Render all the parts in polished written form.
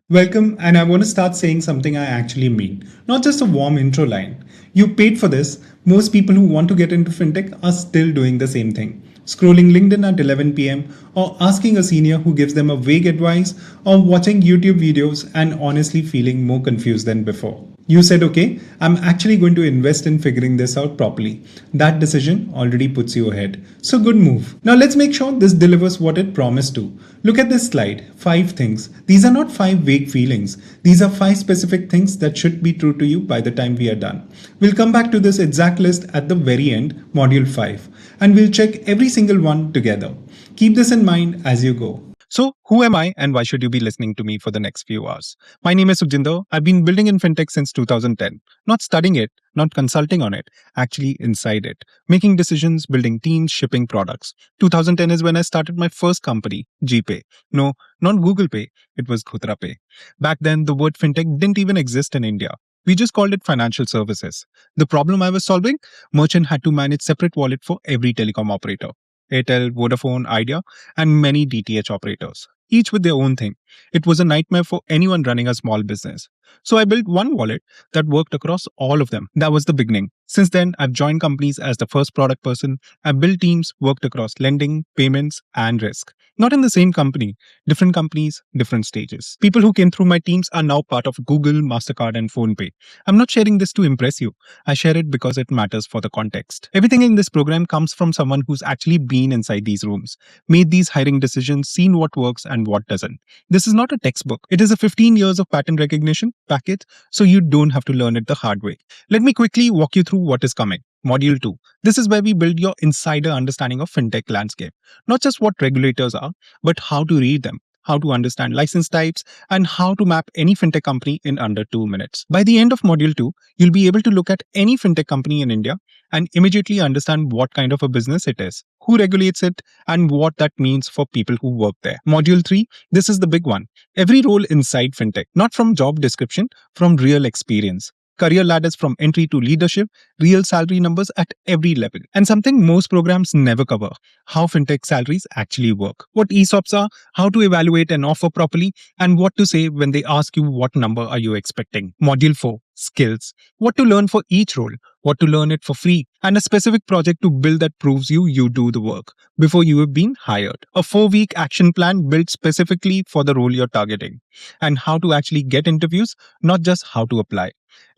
Welcome, and I want to start saying something I actually mean, not just a warm intro line. You paid for this. Most people who want to get into fintech are still doing the same thing. Scrolling LinkedIn at 11 p.m., or asking a senior who gives them a vague advice, or watching YouTube videos and honestly feeling more confused than before. You said, okay, I'm actually going to invest in figuring this out properly. That decision already puts you ahead. So, good move. Now, let's make sure this delivers what it promised to. Look at this slide 5 things. These are not 5 vague feelings, these are 5 specific things that should be true to you by the time we are done. We'll come back to this exact list at the very end, Module 5, and we'll check every single one together. Keep this in mind as you go. So, who am I and why should you be listening to me for the next few hours? My name is Sujinder. I've been building in fintech since 2010. Not studying it, not consulting on it, actually inside it. Making decisions, building teams, shipping products. 2010 is when I started my first company, GPay. No, not Google Pay, it was Khudra Pay. Back then, the word fintech didn't even exist in India. We just called it financial services. The problem I was solving? Merchant had to manage separate wallet for every telecom operator. Airtel, Vodafone, Idea, and many DTH operators, each with their own thing. It was a nightmare for anyone running a small business. So I built one wallet that worked across all of them. That was the beginning. Since then, I've joined companies as the first product person. I've built teams, worked across lending, payments, and risk. Not in the same company, different companies, different stages. People who came through my teams are now part of Google, MasterCard, and PhonePe. I'm not sharing this to impress you. I share it because it matters for the context. Everything in this program comes from someone who's actually been inside these rooms, made these hiring decisions, seen what works and what doesn't. This is not a textbook. It is a 15 years of pattern recognition package, so you don't have to learn it the hard way. Let me quickly walk you through what is coming. Module 2. This is where we build your insider understanding of fintech landscape. Not just what regulators are, but how to read them, how to understand license types, and how to map any fintech company in under 2 minutes. By the end of Module 2, you'll be able to look at any fintech company in India and immediately understand what kind of a business it is, who regulates it, and what that means for people who work there. Module 3, this is the big one. Every role inside fintech, not from job description, from real experience. Career ladders from entry to leadership, real salary numbers at every level. And something most programs never cover, how fintech salaries actually work. What ESOPs are, how to evaluate an offer properly, and what to say when they ask you what number are you expecting. Module 4, skills. What to learn for each role, what to learn it for free, and a specific project to build that proves you do the work before you have been hired. A 4-week action plan built specifically for the role you're targeting, and how to actually get interviews, not just how to apply.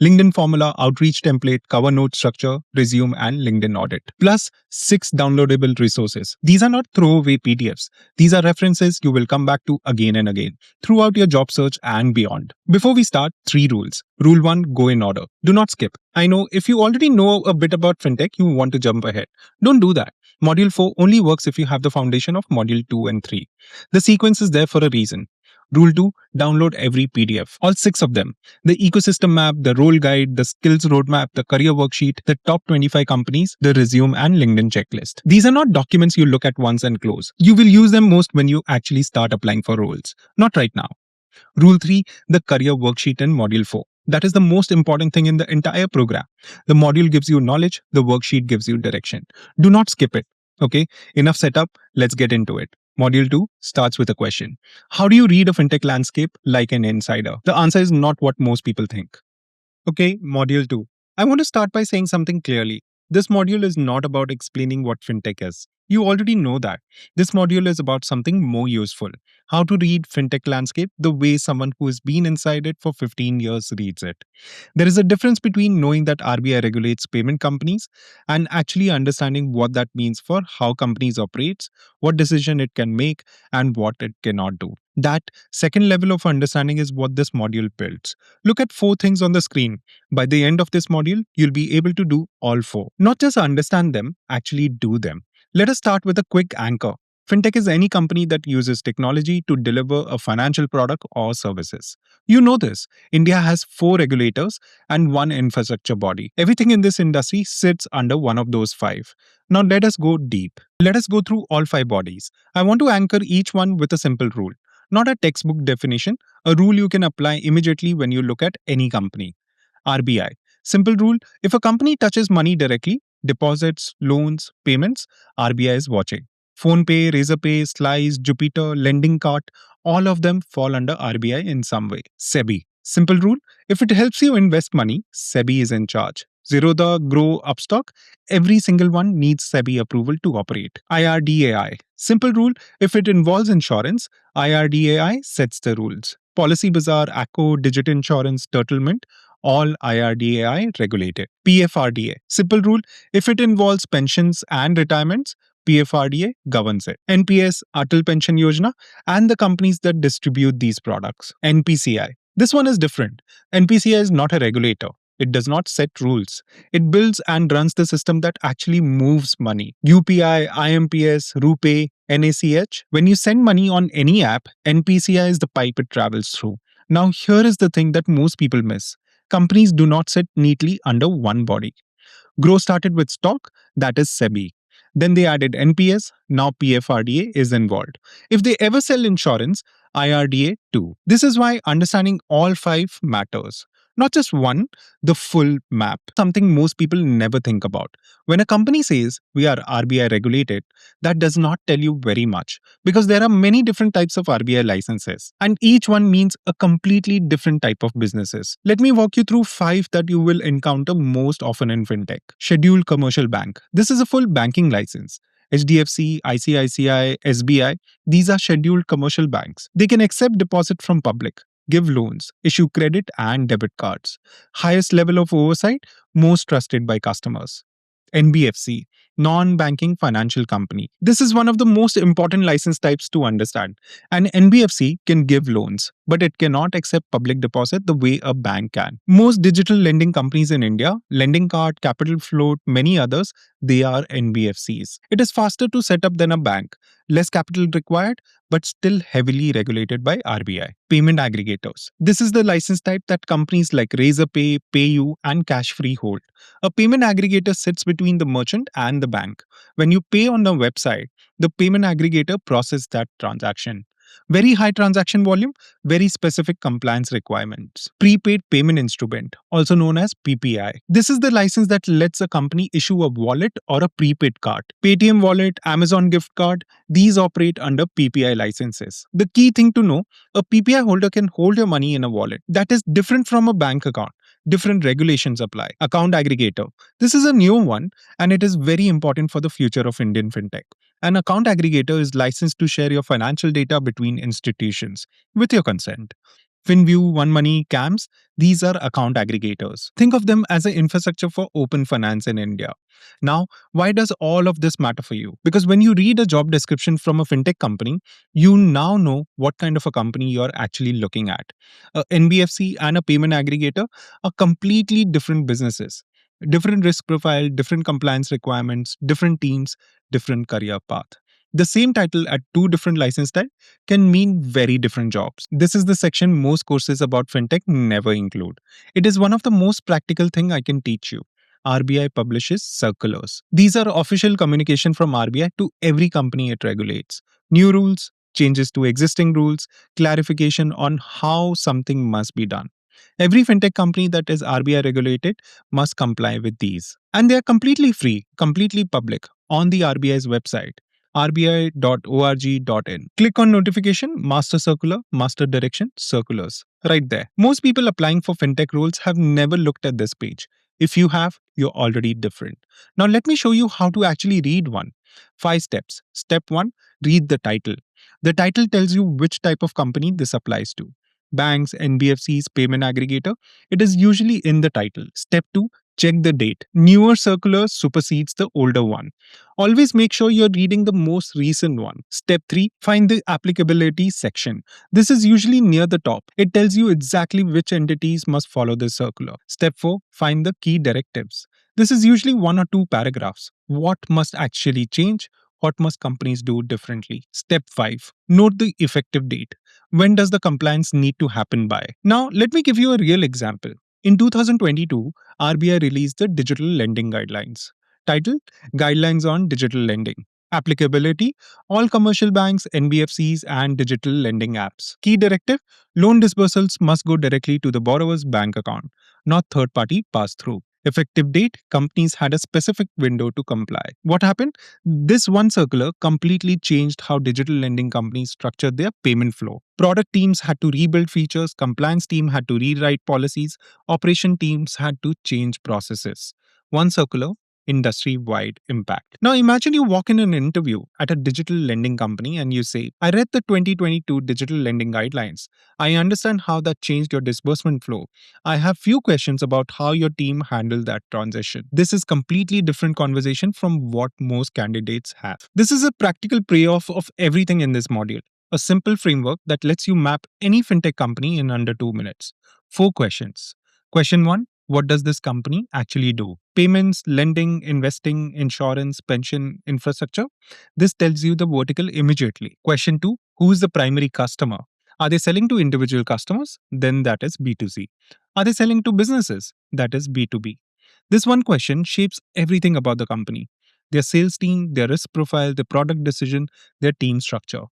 LinkedIn formula, outreach template, cover note structure, resume, and LinkedIn audit. Plus 6 downloadable resources. These are not throwaway PDFs. These are references you will come back to again and again throughout your job search and beyond. Before we start, 3 rules. Rule 1, go in order. Do not skip. I know if you already know a bit about fintech, you want to jump ahead. Don't do that. Module 4 only works if you have the foundation of Module 2 and 3. The sequence is there for a reason. Rule 2, download every PDF, all 6 of them. The ecosystem map, the role guide, the skills roadmap, the career worksheet, the top 25 companies, the resume and LinkedIn checklist. These are not documents you look at once and close. You will use them most when you actually start applying for roles, not right now. Rule 3, the career worksheet in Module 4. That is the most important thing in the entire program. The module gives you knowledge, the worksheet gives you direction. Do not skip it. Okay, enough setup, let's get into it. Module 2 starts with a question. How do you read a fintech landscape like an insider? The answer is not what most people think. Okay, Module 2. I want to start by saying something clearly. This module is not about explaining what fintech is. You already know that. This module is about something more useful. How to read fintech landscape the way someone who has been inside it for 15 years reads it. There is a difference between knowing that RBI regulates payment companies and actually understanding what that means for how companies operates, what decision it can make, and what it cannot do. That second level of understanding is what this module builds. Look at 4 things on the screen. By the end of this module, you'll be able to do all 4. Not just understand them, actually do them. Let us start with a quick anchor. Fintech is any company that uses technology to deliver a financial product or services. You know this. India has 4 regulators and 1 infrastructure body. Everything in this industry sits under one of those 5. Now let us go deep. Let us go through all 5 bodies. I want to anchor each one with a simple rule. Not a textbook definition, a rule you can apply immediately when you look at any company. RBI. Simple rule, if a company touches money directly, deposits, loans, payments, RBI is watching. PhonePe, Razorpay, Slice, Jupiter, Lending Cart, All of them fall under RBI in some way. SEBI. Simple rule: if it helps you invest money, SEBI is in charge. Zerodha, Grow, Upstock, every single one needs SEBI approval to operate. IRDAI. Simple rule: if it involves insurance, IRDAI sets the rules. Policy Bazaar, ACO, Digit Insurance, Turtle Mint, all IRDAI regulated. PFRDA. Simple rule: if it involves pensions and retirements, PFRDA governs it. NPS, Atal Pension Yojana, and the companies that distribute these products. NPCI. This one is different. NPCI is not a regulator. It does not set rules. It builds and runs the system that actually moves money. UPI, IMPS, RuPay, NACH. When you send money on any app, NPCI is the pipe it travels through. Now, here is the thing that most people miss. Companies do not sit neatly under one body. Grow started with stock, that is SEBI. Then they added NPS, now PFRDA is involved. If they ever sell insurance, IRDA too. This is why understanding all five matters. Not just one, the full map. Something most people never think about. When a company says we are RBI regulated, that does not tell you very much because there are many different types of RBI licenses and each one means a completely different type of businesses. Let me walk you through five that you will encounter most often in fintech. Scheduled commercial bank. This is a full banking license. HDFC, ICICI, SBI, these are scheduled commercial banks. They can accept deposit from public, give loans, issue credit and debit cards. Highest level of oversight, most trusted by customers. NBFC, non-banking financial company. This is one of the most important license types to understand. An NBFC can give loans, but it cannot accept public deposit the way a bank can. Most digital lending companies in India, Lending Card, Capital Float, many others, they are NBFCs. It is faster to set up than a bank, less capital required, but still heavily regulated by RBI. Payment aggregators. This is the license type that companies like Razorpay, PayU, and Cashfree hold. A payment aggregator sits between the merchant and the bank. When you pay on the website, the payment aggregator processes that transaction. Very high transaction volume, very specific compliance requirements. Prepaid payment instrument, also known as PPI. This is the license that lets a company issue a wallet or a prepaid card. Paytm wallet, Amazon gift card, these operate under PPI licenses. The key thing to know, a PPI holder can hold your money in a wallet. That is different from a bank account. Different regulations apply. Account aggregator. This is a new one and it is very important for the future of Indian fintech. An account aggregator is licensed to share your financial data between institutions with your consent. FinView, OneMoney, CAMS, these are account aggregators. Think of them as an infrastructure for open finance in India. Now, why does all of this matter for you? Because when you read a job description from a fintech company, you now know what kind of a company you're actually looking at. A NBFC and a payment aggregator are completely different businesses. Different risk profile, different compliance requirements, different teams, different career path. The same title at two different license types can mean very different jobs. This is the section most courses about fintech never include. It is one of the most practical thing I can teach you. RBI publishes circulars. These are official communication from RBI to every company it regulates. New rules, changes to existing rules, clarification on how something must be done. Every fintech company that is RBI regulated must comply with these. And they are completely free, completely public on the RBI's website rbi.org.in. Click on notification, master circular, master direction, circulars. Right there. Most people applying for fintech roles have never looked at this page. If you have, you're already different. Now let me show you how to actually read one. 5 steps. Step 1, read the title. The title tells you which type of company this applies to. Banks, NBFCs, payment aggregator. It is usually in the title. Step 2, check the date. Newer circular supersedes the older one. Always make sure you're reading the most recent one. Step 3, find the applicability section. This is usually near the top. It tells you exactly which entities must follow this circular. Step 4, find the key directives. This is usually 1 or 2 paragraphs. What must actually change? What must companies do differently? Step 5, note the effective date. When does the compliance need to happen by? Now, let me give you a real example. In 2022, RBI released the Digital Lending Guidelines. Title: Guidelines on Digital Lending. Applicability: all commercial banks, NBFCs, and digital lending apps. Key directive: loan disbursals must go directly to the borrower's bank account, not third-party pass-through. Effective date, companies had a specific window to comply. What happened? This one circular completely changed how digital lending companies structured their payment flow. Product teams had to rebuild features, compliance team had to rewrite policies, operation teams had to change processes. One circular, industry wide impact. Now imagine you walk in an interview at a digital lending company and you say, I read the 2022 digital lending guidelines. I understand how that changed your disbursement flow. I have few questions about how your team handled that transition. This is completely different conversation from what most candidates have. This is a practical payoff of everything in this module. A simple framework that lets you map any fintech company in under 2 minutes. 4 questions. Question 1. What does this company actually do? Payments, lending, investing, insurance, pension, infrastructure. This tells you the vertical immediately. Question 2. Who is the primary customer? Are they selling to individual customers? Then that is B2C. Are they selling to businesses? That is B2B. This one question shapes everything about the company: their sales team, their risk profile, their product decision, their team structure.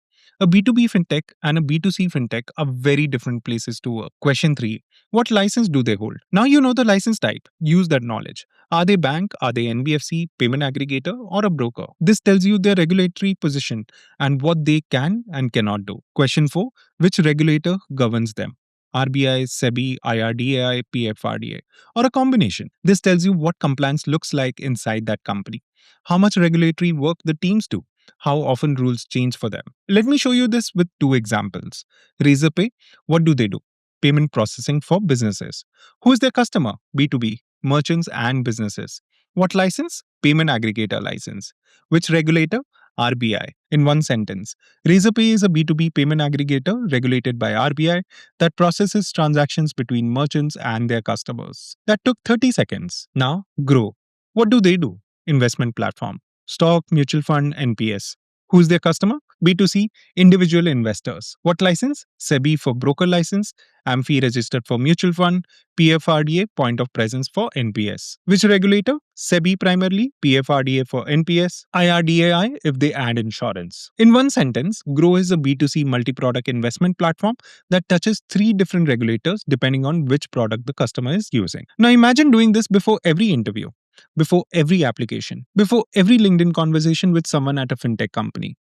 A B2B fintech and a B2C fintech are very different places to work. Question 3. What license do they hold? Now you know the license type. Use that knowledge. Are they bank? Are they NBFC, payment aggregator, or a broker? This tells you their regulatory position and what they can and cannot do. Question 4. Which regulator governs them? RBI, SEBI, IRDAI, PFRDA, or a combination. This tells you what compliance looks like inside that company, how much regulatory work the teams do, how often rules change for them. Let me show you this with two examples. Razorpay, what do they do? Payment processing for businesses. Who is their customer? B2B, merchants and businesses. What license? Payment aggregator license. Which regulator? RBI. In one sentence, Razorpay is a B2B payment aggregator regulated by RBI that processes transactions between merchants and their customers. That took 30 seconds. Now, Grow. What do they do? Investment platform. Stock, mutual fund, NPS. Who's their customer? B2C, individual investors. What license? SEBI for broker license, AMFI registered for mutual fund, PFRDA point of presence for NPS. Which regulator? SEBI primarily, PFRDA for NPS, IRDAI if they add insurance. In one sentence, Grow is a B2C multi-product investment platform that touches three different regulators depending on which product the customer is using. Now imagine doing this before every interview, before every application, before every LinkedIn conversation with someone at a fintech company.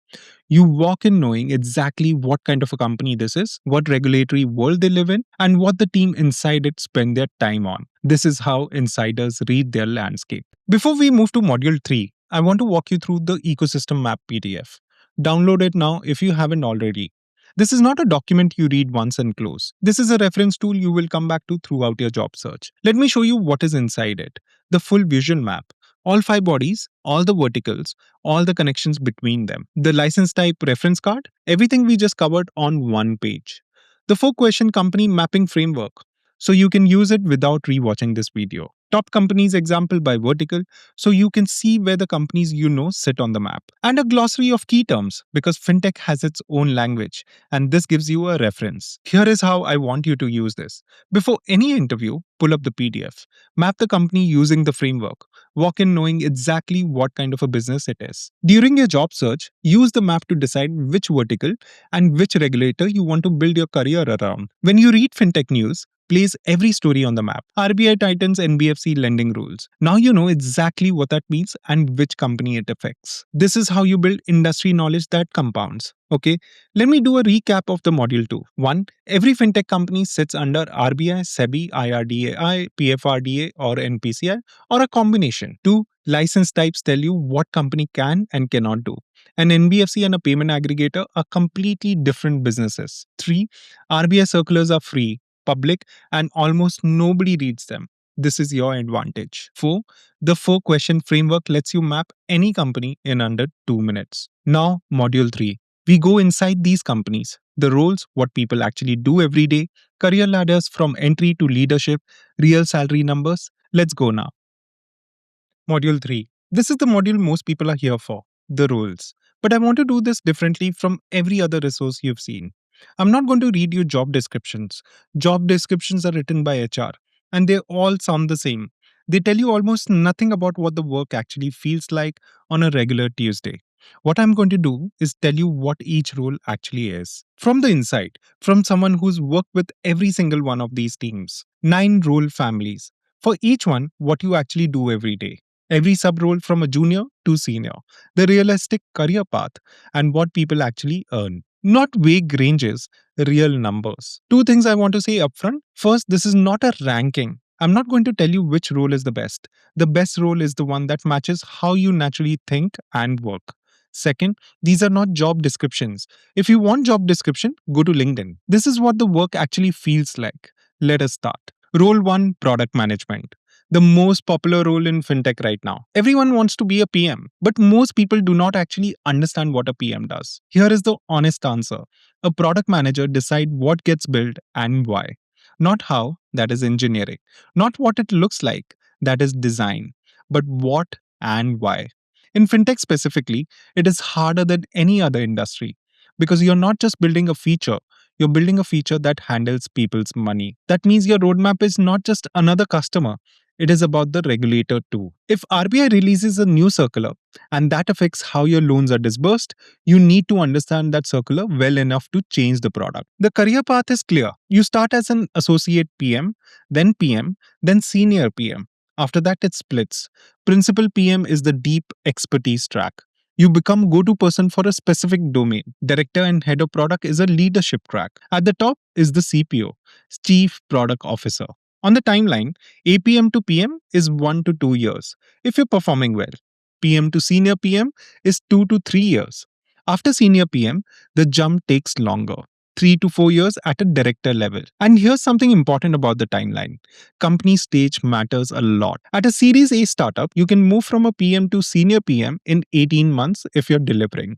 You walk in knowing exactly what kind of a company this is, what regulatory world they live in, and what the team inside it spend their time on. This is how insiders read their landscape. Before we move to module 3, I want to walk you through the ecosystem map PDF. Download it now if you haven't already. This is not a document you read once and close. This is a reference tool you will come back to throughout your job search. Let me show you what is inside it. The full visual map. All 5 bodies, all the verticals, all the connections between them. The license type reference card, everything we just covered on one page. The 4 question company mapping framework, so you can use it without rewatching this video. Top companies example by vertical, so you can see where the companies you know sit on the map. And a glossary of key terms, because fintech has its own language, and this gives you a reference. Here is how I want you to use this. Before any interview, pull up the PDF. Map the company using the framework. Walk in knowing exactly what kind of a business it is. During your job search, use the map to decide which vertical and which regulator you want to build your career around. When you read fintech news, place every story on the map. RBI tightens NBFC lending rules. Now you know exactly what that means and which company it affects. This is how you build industry knowledge that compounds. Okay, let me do a recap of the module 2. 1. Every fintech company sits under RBI, SEBI, IRDAI, PFRDA, or NPCI, or a combination. 2. License types tell you what company can and cannot do. An NBFC and a payment aggregator are completely different businesses. 3. RBI circulars are free, public, and almost nobody reads them. This is your advantage. 4. The 4 question framework lets you map any company in under 2 minutes. Now, module 3. We go inside these companies, the roles, what people actually do every day, career ladders from entry to leadership, real salary numbers. Let's go now. Module 3. This is the module most people are here for, the roles. But I want to do this differently from every other resource you've seen. I'm not going to read you job descriptions. Job descriptions are written by HR, and they all sound the same. They tell you almost nothing about what the work actually feels like on a regular Tuesday. What I'm going to do is tell you what each role actually is. From the inside, from someone who's worked with every single one of these teams. 9 role families. For each one, what you actually do every day, every sub role from a junior to senior, the realistic career path, and what people actually earn. Not vague ranges, real numbers. Two things I want to say upfront. First, this is not a ranking. I'm not going to tell you which role is the best. The best role is the one that matches how you naturally think and work. Second, these are not job descriptions. If you want job description, go to LinkedIn. This is what the work actually feels like. Let us start. Role 1, product management. The most popular role in fintech right now. Everyone wants to be a PM, but most people do not actually understand what a PM does. Here is the honest answer. A product manager decides what gets built and why. Not how, that is engineering. Not what it looks like, that is design. But what and why. In fintech specifically, it is harder than any other industry because you're not just building a feature, you're building a feature that handles people's money. That means your roadmap is not just another customer, it is about the regulator too. If RBI releases a new circular and that affects how your loans are disbursed, you need to understand that circular well enough to change the product. The career path is clear. You start as an associate PM, then senior PM. After that, it splits. Principal PM is the deep expertise track. You become go-to person for a specific domain. Director and head of product is a leadership track. At the top is the CPO, Chief Product Officer. On the timeline, APM to PM is 1 to 2 years if you're performing well. PM to senior PM is 2 to 3 years. After senior PM, the jump takes longer. 3 to 4 years at a director level. And here's something important about the timeline. Company stage matters a lot. At a Series A startup, you can move from a PM to senior PM in 18 months if you're delivering.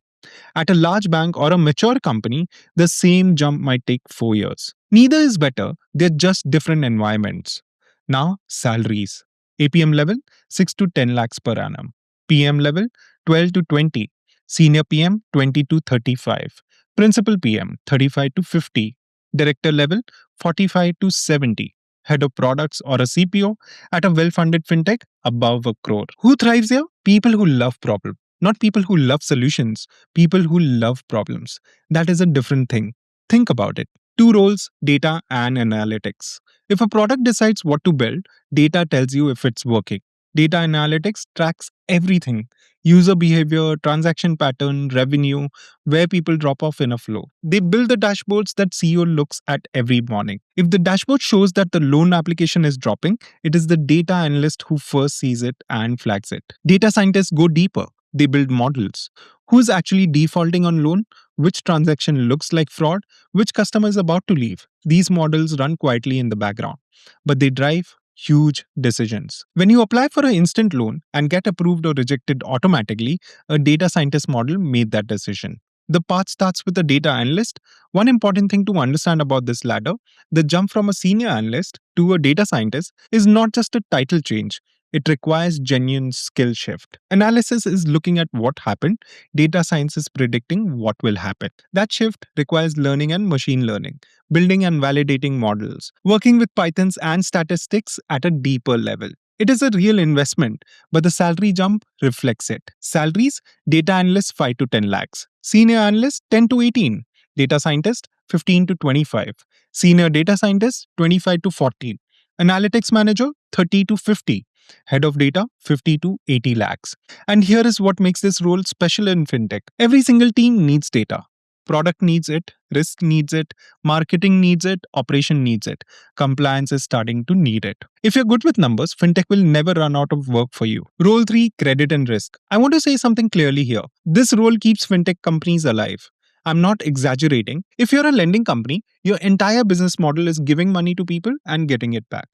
At a large bank or a mature company, the same jump might take 4 years. Neither is better, they're just different environments. Now, salaries. APM level 6 to 10 lakhs per annum. PM level 12 to 20. Senior PM 20 to 35. Principal PM 35 to 50. Director level 45 to 70. Head of products or a CPO at a well funded fintech above a crore. Who thrives here? People who love problems. Not people who love solutions, people who love problems. That is a different thing. Think about it. Two roles, data and analytics. If a product decides what to build, data tells you if it's working. Data analytics tracks everything: user behavior, transaction pattern, revenue, where people drop off in a flow. They build the dashboards that CEO looks at every morning. If the dashboard shows that the loan application is dropping, it is the data analyst who first sees it and flags it. Data scientists go deeper. They build models. Who's actually defaulting on loan? Which transaction looks like fraud? Which customer is about to leave? These models run quietly in the background, but they drive huge decisions. When you apply for an instant loan and get approved or rejected automatically, a data scientist model made that decision. The path starts with a data analyst. One important thing to understand about this ladder: the jump from a senior analyst to a data scientist is not just a title change. It requires genuine skill shift. Analysis is looking at what happened. Data science is predicting what will happen. That shift requires learning and machine learning, building and validating models, working with Pythons and statistics at a deeper level. It is a real investment, but the salary jump reflects it. Salaries: data analyst 5 to 10 lakhs, senior analyst 10 to 18, data scientist 15 to 25, senior data scientist 25 to 40, analytics manager 30 to 50, head of data 50 to 80 lakhs. And here is what makes this role special in fintech. Every single team needs data. Product needs it, risk needs it, marketing needs it, operation needs it. Compliance is starting to need it. If you're good with numbers, fintech will never run out of work for you. Role 3, credit and risk. I want to say something clearly here. This role keeps fintech companies alive. I'm not exaggerating. If you're a lending company, your entire business model is giving money to people and getting it back.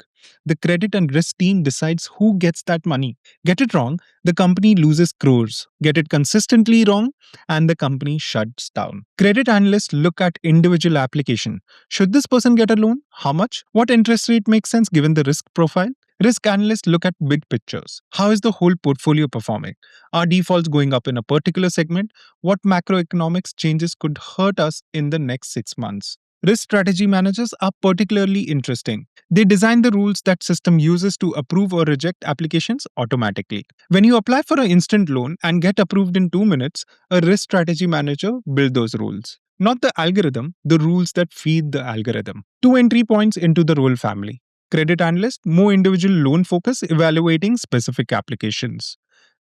The credit and risk team decides who gets that money. Get it wrong, the company loses crores. Get it consistently wrong, and the company shuts down. Credit analysts look at individual application. Should this person get a loan? How much? What interest rate makes sense given the risk profile? Risk analysts look at big pictures. How is the whole portfolio performing? Are defaults going up in a particular segment? What macroeconomics changes could hurt us in the next 6 months? Risk strategy managers are particularly interesting. They design the rules that system uses to approve or reject applications automatically. When you apply for an instant loan and get approved in 2 minutes, a risk strategy manager builds those rules. Not the algorithm, the rules that feed the algorithm. Two entry points into the role family. Credit analyst, more individual loan focus, evaluating specific applications.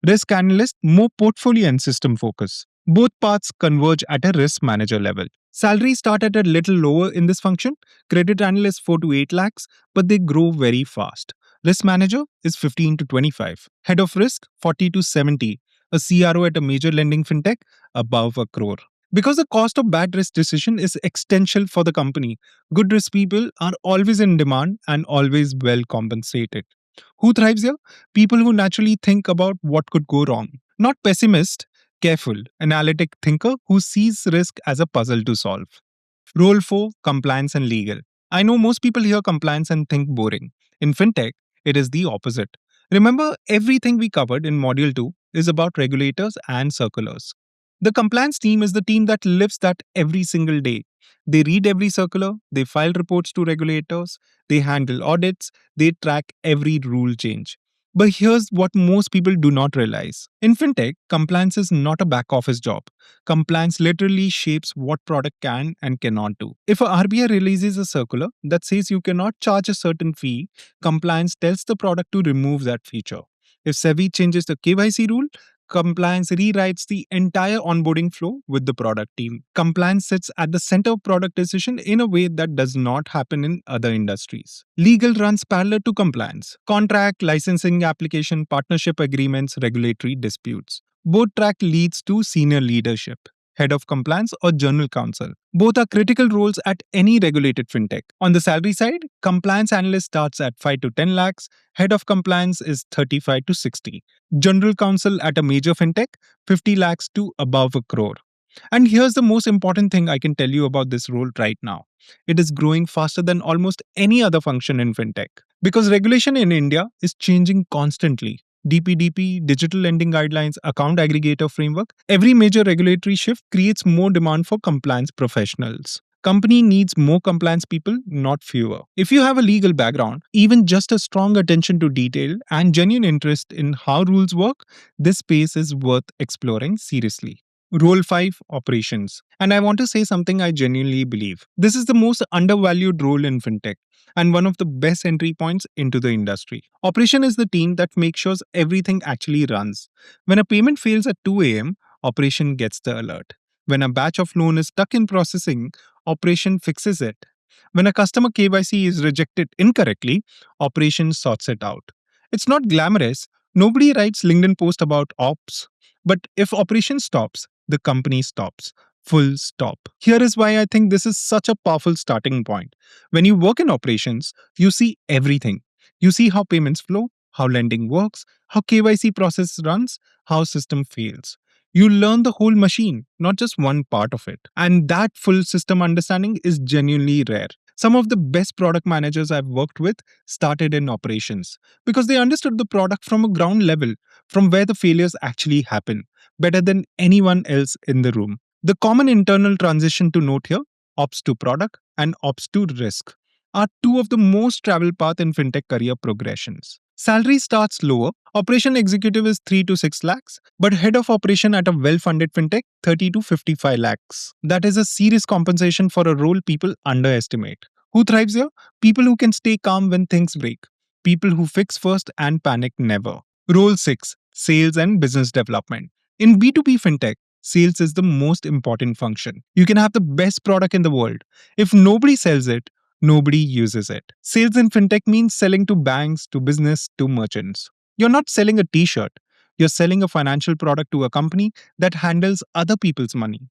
Risk analyst, more portfolio and system focus. Both paths converge at a risk manager level. Salaries start at a little lower in this function. Credit analyst 4 to 8 lakhs, but they grow very fast. Risk manager is 15 to 25. Head of risk 40 to 70. A CRO at a major lending fintech above a crore. Because the cost of bad risk decision is existential for the company, good risk people are always in demand and always well compensated. Who thrives here? People who naturally think about what could go wrong. Not pessimist, careful, analytic thinker who sees risk as a puzzle to solve. Role 4, compliance and legal. I know most people hear compliance and think boring. In fintech, it is the opposite. Remember, everything we covered in Module 2 is about regulators and circulars. The compliance team is the team that lives that every single day. They read every circular, they file reports to regulators, they handle audits, they track every rule change. But here's what most people do not realize. In fintech, compliance is not a back office job. Compliance literally shapes what product can and cannot do. If a RBI releases a circular that says you cannot charge a certain fee, compliance tells the product to remove that feature. If SEBI changes the KYC rule, compliance rewrites the entire onboarding flow with the product team. Compliance sits at the center of product decision in a way that does not happen in other industries. Legal runs parallel to compliance. Contract, licensing application, partnership agreements, regulatory disputes. Both track leads to senior leadership, head of compliance or general counsel. Both are critical roles at any regulated fintech. On the salary side, compliance analyst starts at 5 to 10 lakhs, head of compliance is 35 to 60. General counsel at a major fintech, 50 lakhs to above a crore. And here's the most important thing I can tell you about this role right now. It is growing faster than almost any other function in fintech. Because regulation in India is changing constantly. DPDP, digital lending guidelines, account aggregator framework, every major regulatory shift creates more demand for compliance professionals. Company needs more compliance people, not fewer. If you have a legal background, even just a strong attention to detail and genuine interest in how rules work, this space is worth exploring seriously. Role 5, operations. And I want to say something I genuinely believe. This is the most undervalued role in fintech and one of the best entry points into the industry. Operation is the team that makes sure everything actually runs. When a payment fails at 2 a.m., operation gets the alert. When a batch of loan is stuck in processing, operation fixes it. When a customer KYC is rejected incorrectly, operation sorts it out. It's not glamorous. Nobody writes LinkedIn post about ops. But if operation stops, the company stops. Full stop. Here is why I think this is such a powerful starting point. When you work in operations, you see everything. You see how payments flow, how lending works, how KYC process runs, how system fails. You learn the whole machine, not just one part of it. And that full system understanding is genuinely rare. Some of the best product managers I've worked with started in operations because they understood the product from a ground level, from where the failures actually happen, better than anyone else in the room. The common internal transition to note here, ops to product and ops to risk, are two of the most traveled path in fintech career progressions. Salary starts lower. Operation executive is 3 to 6 lakhs, but head of operation at a well-funded fintech 30 to 55 lakhs. That is a serious compensation for a role people underestimate. Who thrives here? People who can stay calm when things break. People who fix first and panic never. Role 6, sales and business development. In B2B fintech, sales is the most important function. You can have the best product in the world. If nobody sells it, nobody uses it. Sales in fintech means selling to banks, to business, to merchants. You're not selling a t-shirt. You're selling a financial product to a company that handles other people's money.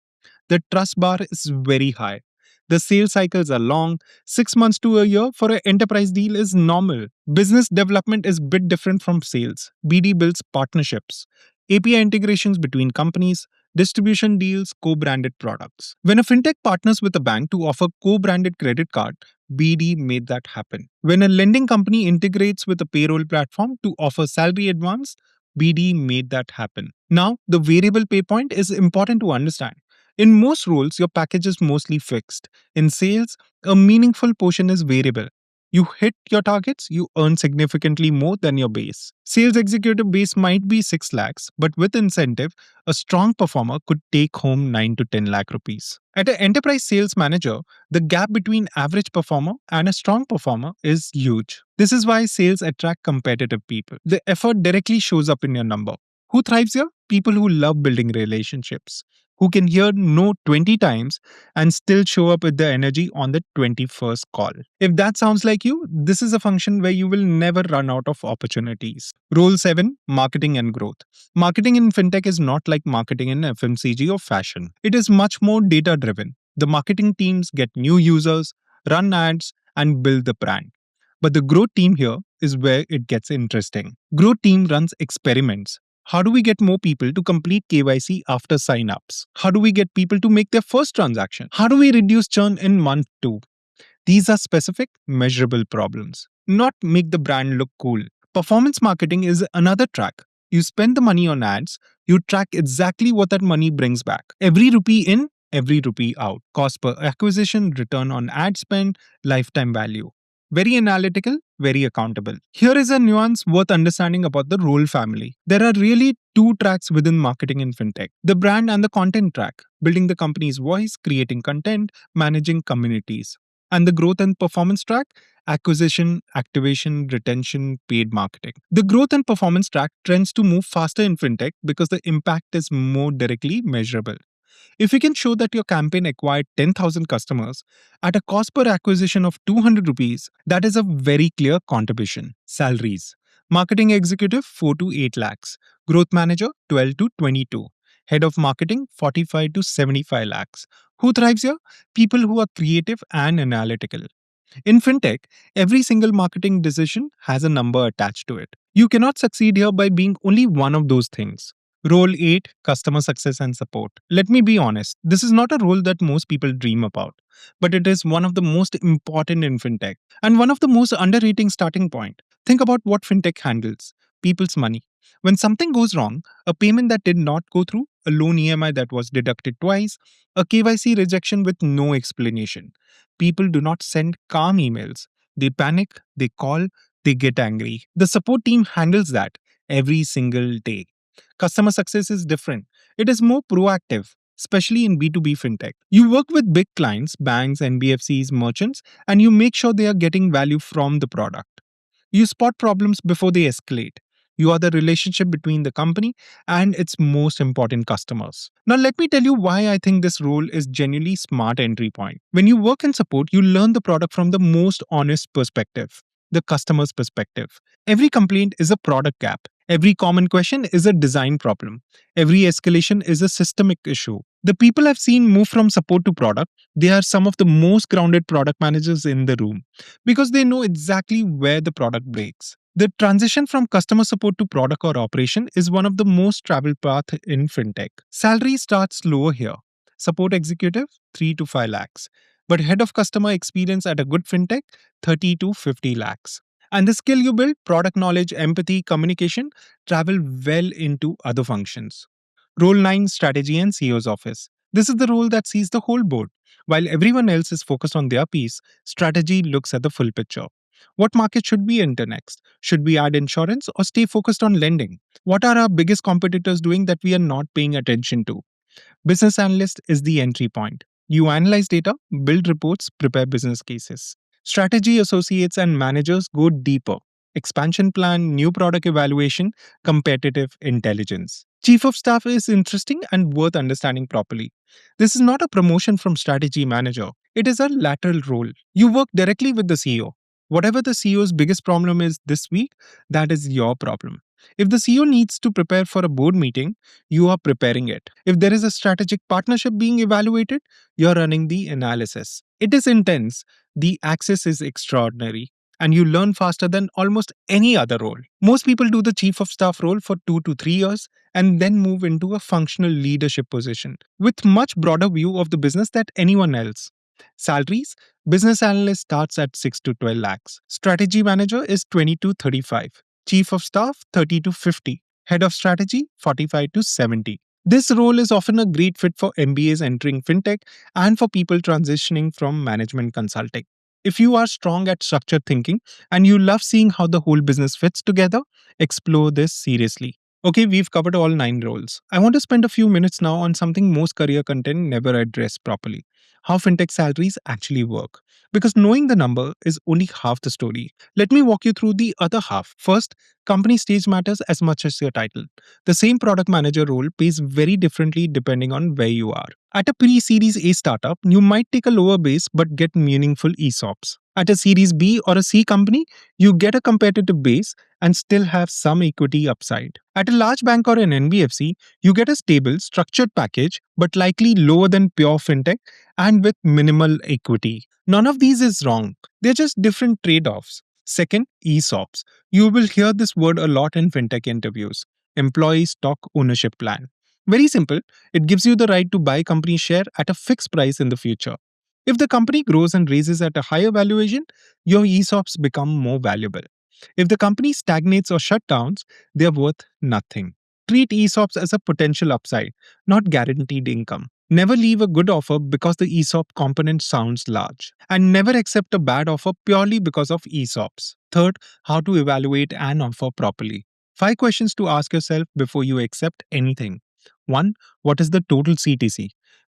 The trust bar is very high. The sales cycles are long. 6 months to a year for an enterprise deal is normal. Business development is a bit different from sales. BD builds partnerships, API integrations between companies, distribution deals, co-branded products. When a fintech partners with a bank to offer co-branded credit card, BD made that happen. When a lending company integrates with a payroll platform to offer salary advance, BD made that happen. Now, the variable pay point is important to understand. In most roles, your package is mostly fixed. In sales, a meaningful portion is variable. You hit your targets, you earn significantly more than your base. Sales executive base might be 6 lakhs, but with incentive, a strong performer could take home 9 to 10 lakh rupees. At an enterprise sales manager, the gap between average performer and a strong performer is huge. This is why sales attract competitive people. The effort directly shows up in your number. Who thrives here? People who love building relationships, who can hear no 20 times and still show up with the energy on the 21st call. If that sounds like you, this is a function where you will never run out of opportunities. Role 7, Marketing and Growth. Marketing in fintech is not like marketing in FMCG or fashion. It is much more data driven. The marketing teams get new users, run ads, and build the brand. But the growth team here is where it gets interesting. Growth team runs experiments. How do we get more people to complete KYC after sign-ups? How do we get people to make their first transaction? How do we reduce churn in month 2? These are specific, measurable problems, not make the brand look cool. Performance marketing is another track. You spend the money on ads, you track exactly what that money brings back. Every rupee in, every rupee out. Cost per acquisition, return on ad spend, lifetime value. Very analytical, very accountable. Here is a nuance worth understanding about the role family. There are really two tracks within marketing in fintech: the brand and the content track, building the company's voice, creating content, managing communities. And the growth and performance track: acquisition, activation, retention, paid marketing. The growth and performance track trends to move faster in fintech because the impact is more directly measurable. If you can show that your campaign acquired 10,000 customers at a cost per acquisition of 200 rupees, that is a very clear contribution. Salaries: marketing executive 4 to 8 lakhs, growth manager 12 to 22, head of marketing 45 to 75 lakhs. Who thrives here? People who are creative and analytical. In fintech, every single marketing decision has a number attached to it. You cannot succeed here by being only one of those things. Role 8, Customer Success and Support. Let me be honest, this is not a role that most people dream about, but it is one of the most important in fintech and one of the most underrated starting point. Think about what fintech handles: people's money. When something goes wrong, a payment that did not go through, a loan EMI that was deducted twice, a KYC rejection with no explanation, people do not send calm emails. They panic, they call, they get angry. The support team handles that every single day. Customer success is different. It is more proactive, especially in B2B fintech. You work with big clients, banks, NBFCs, merchants, and you make sure they are getting value from the product. You spot problems before they escalate. You are the relationship between the company and its most important customers. Now, let me tell you why I think this role is genuinely smart entry point. When you work in support, you learn the product from the most honest perspective, the customer's perspective. Every complaint is a product gap. Every common question is a design problem. Every escalation is a systemic issue. The people I've seen move from support to product, they are some of the most grounded product managers in the room because they know exactly where the product breaks. The transition from customer support to product or operation is one of the most traveled path in fintech. Salary starts lower here. Support executive 3 to 5 lakhs. But head of customer experience at a good fintech 30 to 50 lakhs. And the skill you build, product knowledge, empathy, communication, travel well into other functions. Role 9, Strategy and CEO's office. This is the role that sees the whole board. While everyone else is focused on their piece, strategy looks at the full picture. What market should we enter next? Should we add insurance or stay focused on lending? What are our biggest competitors doing that we are not paying attention to? Business analyst is the entry point. You analyze data, build reports, prepare business cases. Strategy associates and managers go deeper. Expansion plan, new product evaluation, competitive intelligence. Chief of staff is interesting and worth understanding properly. This is not a promotion from strategy manager. It is a lateral role. You work directly with the CEO. Whatever the CEO's biggest problem is this week, that is your problem. If the CEO needs to prepare for a board meeting, you are preparing it. If there is a strategic partnership being evaluated, you're running the analysis. It is intense. The access is extraordinary. And you learn faster than almost any other role. Most people do the chief of staff role for 2 to 3 years and then move into a functional leadership position with much broader view of the business than anyone else. Salaries: business analyst starts at 6 to 12 lakhs. Strategy manager is 20 to 35. Chief of staff 30 to 50. Head of strategy 45 to 70. This role is often a great fit for MBAs entering fintech and for people transitioning from management consulting. If you are strong at structured thinking and you love seeing how the whole business fits together, explore this seriously. Okay, we've covered all 9 roles. I want to spend a few minutes now on something most career content never address properly: how fintech salaries actually work. Because knowing the number is only half the story. Let me walk you through the other half. First, company stage matters as much as your title. The same product manager role pays very differently depending on where you are. At a pre Series A startup, you might take a lower base but get meaningful ESOPs. At a Series B or a C company, you get a competitive base and still have some equity upside. At a large bank or an NBFC, you get a stable, structured package, but likely lower than pure fintech and with minimal equity. None of these is wrong, they're just different trade offs. Second, ESOPs. You will hear this word a lot in fintech interviews: employee stock ownership plan. Very simple, it gives you the right to buy company share at a fixed price in the future. If the company grows and raises at a higher valuation, your ESOPs become more valuable. If the company stagnates or shut down, they're worth nothing. Treat ESOPs as a potential upside, not guaranteed income. Never leave a good offer because the ESOP component sounds large. And never accept a bad offer purely because of ESOPs. Third, how to evaluate an offer properly. 5 questions to ask yourself before you accept anything. 1. What is the total CTC?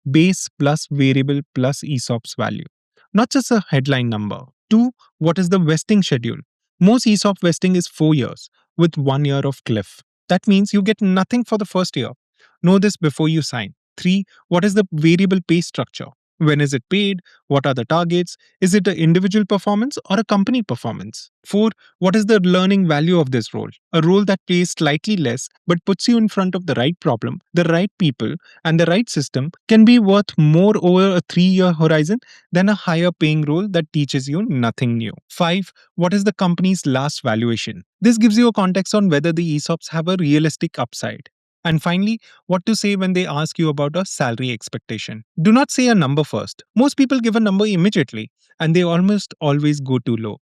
Base plus variable plus ESOP's value. Not just a headline number. 2. What is the vesting schedule? Most ESOP vesting is 4 years, with 1 year of cliff. That means you get nothing for the first year. Know this before you sign. 3. What is the variable pay structure? When is it paid? What are the targets? Is it an individual performance or a company performance? 4. What is the learning value of this role? A role that pays slightly less but puts you in front of the right problem, the right people, and the right system can be worth more over a 3-year horizon than a higher paying role that teaches you nothing new. 5. What is the company's last valuation? This gives you a context on whether the ESOPs have a realistic upside. And finally, what to say when they ask you about a salary expectation. Do not say a number first. Most people give a number immediately, and they almost always go too low.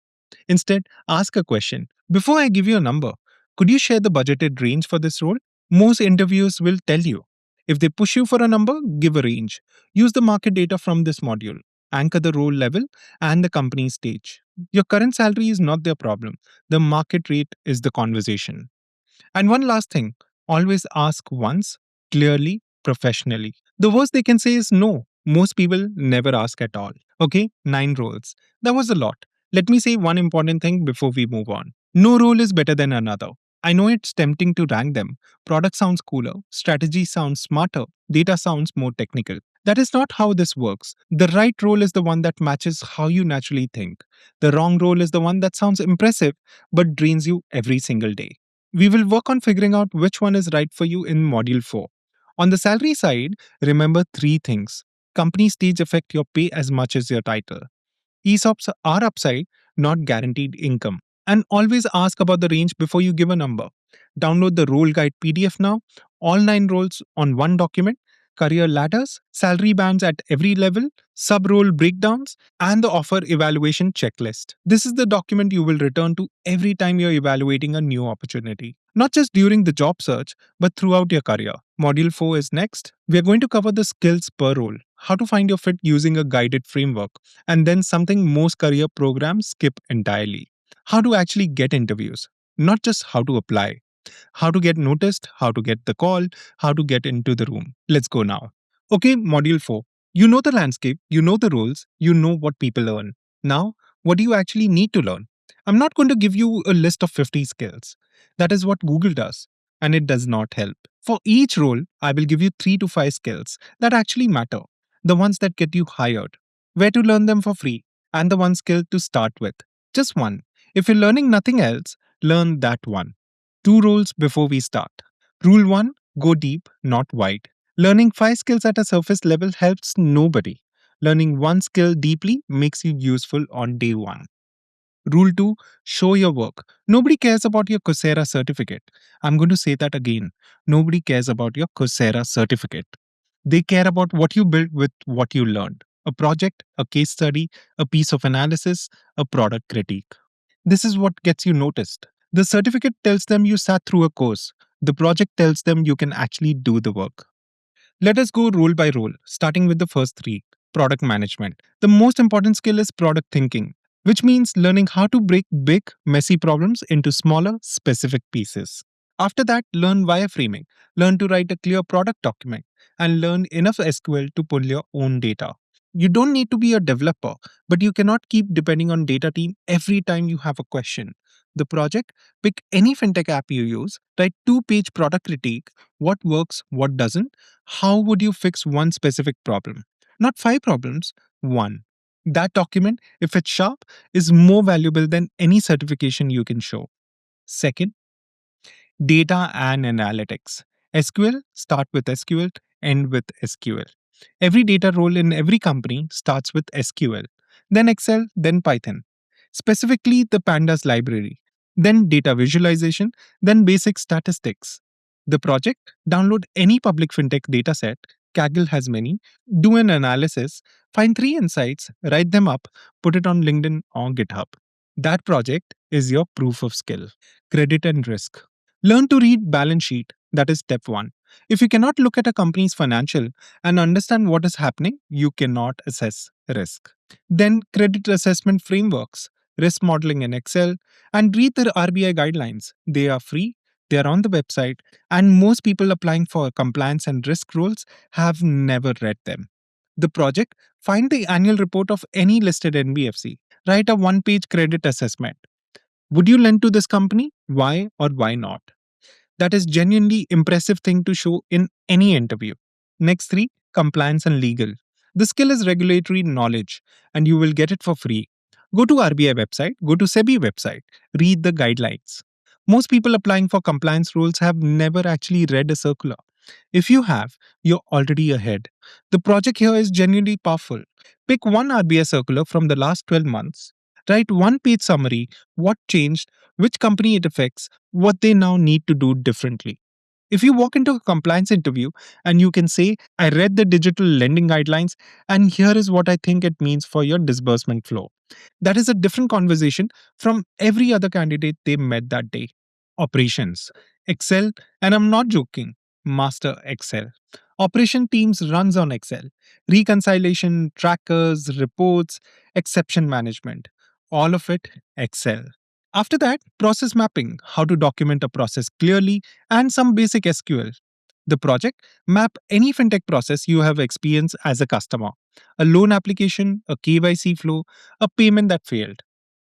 Instead, ask a question. Before I give you a number, could you share the budgeted range for this role? Most interviewers will tell you. If they push you for a number, give a range. Use the market data from this module. Anchor the role level and the company stage. Your current salary is not their problem. The market rate is the conversation. And one last thing, always ask once, clearly, professionally. The worst they can say is no. Most people never ask at all. Okay, 9 roles. That was a lot. Let me say one important thing before we move on. No role is better than another. I know it's tempting to rank them. Product sounds cooler, strategy sounds smarter, data sounds more technical. That is not how this works. The right role is the one that matches how you naturally think. The wrong role is the one that sounds impressive but drains you every single day. We will work on figuring out which one is right for you in Module 4. On the salary side, remember 3 things. Company stage affect your pay as much as your title. ESOPs are upside, not guaranteed income. And always ask about the range before you give a number. Download the role guide PDF now, all 9 roles on one document, career ladders, salary bands at every level, sub role breakdowns, and the offer evaluation checklist. This is the document you will return to every time you're evaluating a new opportunity. Not just during the job search, but throughout your career. Module 4 is next. We are going to cover the skills per role, how to find your fit using a guided framework, and then something most career programs skip entirely: how to actually get interviews, not just how to apply, how to get noticed, how to get the call, how to get into the room. Let's go now. Okay, module 4. You know the landscape, you know the roles, you know what people learn. Now, what do you actually need to learn? I'm not going to give you a list of 50 skills. That is what Google does, and it does not help. For each role, I will give you 3 to 5 skills that actually matter, the ones that get you hired, where to learn them for free, and the one skill to start with. Just one. If you're learning nothing else, learn that one. 2 rules before we start. Rule 1: go deep, not wide. Learning 5 skills at a surface level helps nobody. Learning one skill deeply makes you useful on day 1. Rule 2: show your work. Nobody cares about your Coursera certificate. I'm going to say that again. Nobody cares about your Coursera certificate. They care about what you built with what you learned: a project, a case study, a piece of analysis, a product critique. This is what gets you noticed. The certificate tells them you sat through a course. The project tells them you can actually do the work. Let us go role by role, starting with the first 3: product management. The most important skill is product thinking, which means learning how to break big, messy problems into smaller, specific pieces. After that, learn wireframing, learn to write a clear product document, and learn enough SQL to pull your own data. You don't need to be a developer, but you cannot keep depending on data team every time you have a question. The project, pick any fintech app you use, write two-page product critique, what works, what doesn't, how would you fix one specific problem? Not five problems, one. That document, if it's sharp, is more valuable than any certification you can show. Second, data and analytics. SQL, start with SQL, end with SQL. Every data role in every company starts with SQL, then Excel, then Python. Specifically, the Pandas library, then data visualization, then basic statistics. The project, download any public fintech dataset, Kaggle has many, do an analysis, find three insights, write them up, put it on LinkedIn or GitHub. That project is your proof of skill. Credit and risk. Learn to read balance sheet. That is step 1. If you cannot look at a company's financial and understand what is happening, you cannot assess risk. Then credit assessment frameworks, risk modeling in Excel, and read the RBI guidelines. They are free, they are on the website, and most people applying for compliance and risk roles have never read them. The project, find the annual report of any listed NBFC. Write a one-page credit assessment. Would you lend to this company? Why or why not? That is genuinely impressive thing to show in any interview. Next 3, compliance and legal. The skill is regulatory knowledge and you will get it for free. Go to RBI website, go to SEBI website, read the guidelines. Most people applying for compliance roles have never actually read a circular. If you have, you're already ahead. The project here is genuinely powerful. Pick one RBI circular from the last 12 months. Write one page summary, what changed, which company it affects, what they now need to do differently. If you walk into a compliance interview and you can say, I read the digital lending guidelines and here is what I think it means for your disbursement flow. That is a different conversation from every other candidate they met that day. Operations. Excel, and I'm not joking, master Excel. Operation teams runs on Excel. Reconciliation, trackers, reports, exception management. All of it Excel. After that, process mapping, how to document a process clearly, and some basic SQL. The project, map any fintech process you have experienced as a customer. A loan application, a KYC flow, a payment that failed.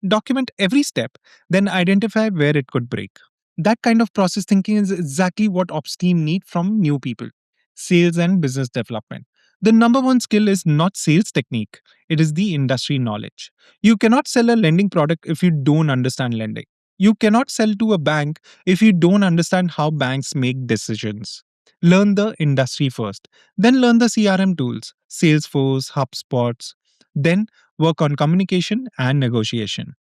Document every step, then identify where it could break. That kind of process thinking is exactly what ops team need from new people. Sales and business development. The number one skill is not sales technique, it is the industry knowledge. You cannot sell a lending product if you don't understand lending. You cannot sell to a bank if you don't understand how banks make decisions. Learn the industry first, then learn the CRM tools, Salesforce, HubSpots, then work on communication and negotiation.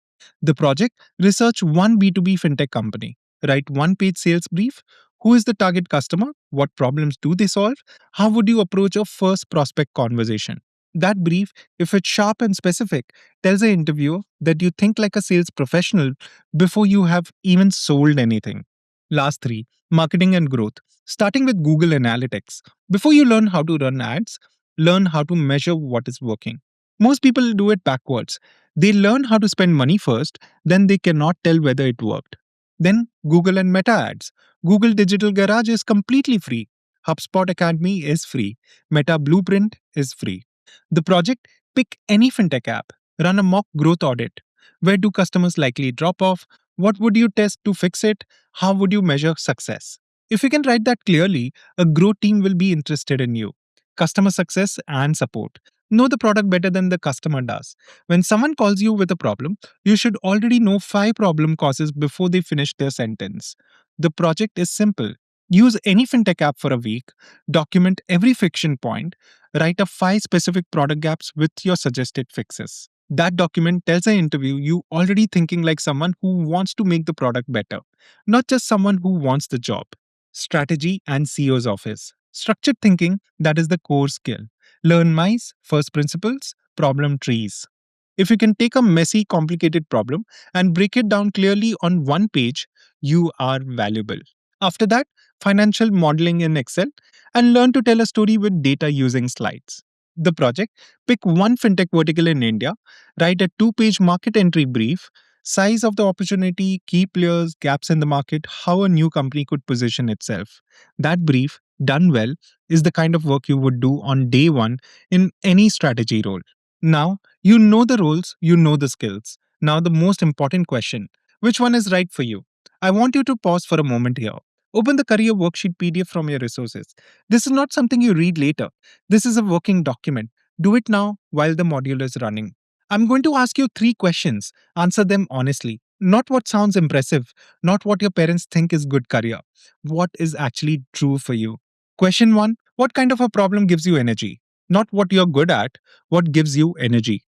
The project, research one B2B fintech company, write one page sales brief. Who is the target customer? What problems do they solve? How would you approach a first prospect conversation? That brief, if it's sharp and specific, tells the interviewer that you think like a sales professional before you have even sold anything. Last 3, marketing and growth. Starting with Google Analytics. Before you learn how to run ads, learn how to measure what is working. Most people do it backwards. They learn how to spend money first, then they cannot tell whether it worked. Then Google and Meta ads. Google Digital Garage is completely free. HubSpot Academy is free. Meta Blueprint is free. The project, pick any fintech app, run a mock growth audit. Where do customers likely drop off? What would you test to fix it? How would you measure success? If you can write that clearly, a growth team will be interested in you. Customer success and support. Know the product better than the customer does. When someone calls you with a problem, you should already know 5 problem causes before they finish their sentence. The project is simple. Use any fintech app for a week, document every friction point, write up 5 specific product gaps with your suggested fixes. That document tells the interview you already thinking like someone who wants to make the product better, not just someone who wants the job. Strategy and CEO's office. Structured thinking, that is the core skill. Learn mice, first principles, problem trees. If you can take a messy, complicated problem and break it down clearly on one page, you are valuable. After that, financial modeling in Excel and learn to tell a story with data using slides. The project, pick one fintech vertical in India, write a 2-page market entry brief, Size of the opportunity, key players, gaps in the market, how a new company could position itself. That brief, done well, is the kind of work you would do on day one in any strategy role. Now, you know the roles, you know the skills. Now, the most important question: which one is right for you? I want you to pause for a moment here. Open the career worksheet PDF from your resources. This is not something you read later. This is a working document. Do it now while the module is running. I'm going to ask you three questions. Answer them honestly. Not what sounds impressive, not what your parents think is good career. What is actually true for you? Question 1: what kind of a problem gives you energy? Not what you're good at, what gives you energy?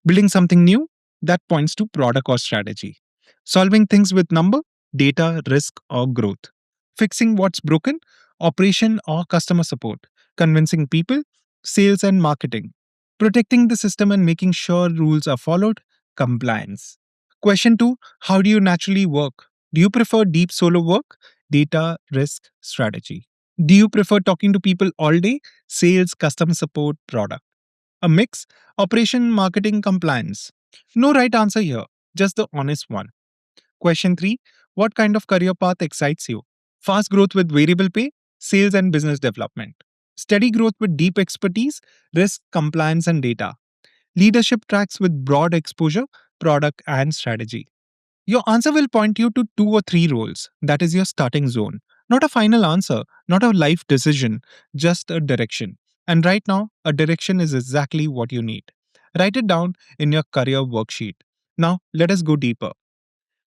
Building something new? That points to product or strategy. Solving things with number, data, risk, or growth. Fixing what's broken? Operation or customer support. Convincing people? Sales and marketing. Protecting the system and making sure rules are followed? Compliance. Question 2: how do you naturally work? Do you prefer deep solo work? Data, risk, strategy. Do you prefer talking to people all day? Sales, customer support, product. A mix: operation, marketing, compliance. No right answer here, just the honest one. Question 3: what kind of career path excites you? Fast growth with variable pay, sales and business development. Steady growth with deep expertise, risk, compliance, and data. Leadership tracks with broad exposure, product, and strategy. Your answer will point you to two or three roles. That is your starting zone. Not a final answer, not a life decision, just a direction. And right now, a direction is exactly what you need. Write it down in your career worksheet. Now, let us go deeper.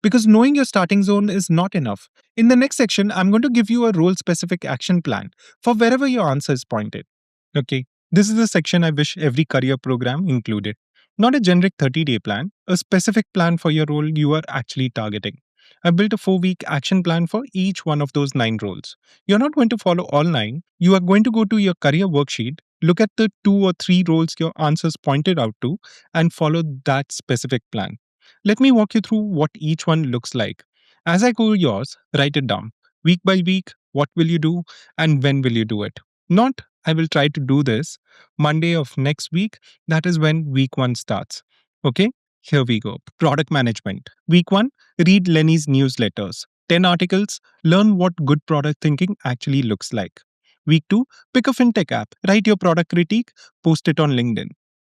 Because knowing your starting zone is not enough. In the next section, I'm going to give you a role specific action plan for wherever your answer is pointed. Okay, this is the section I wish every career program included. Not a generic 30-day plan, a specific plan for your role you are actually targeting. I built a 4-week action plan for each one of those 9 roles. You're not going to follow all 9. You are going to go to your career worksheet, look at the 2 or 3 roles your answers pointed out to, and follow that specific plan. Let me walk you through what each one looks like. As I go yours, write it down. Week by week, what will you do and when will you do it? Not, I will try to do this Monday of next week. That is when week 1 starts. Okay, here we go. Product management. Week 1, read Lenny's newsletters. 10 articles, learn what good product thinking actually looks like. Week 2, pick a fintech app, write your product critique, post it on LinkedIn.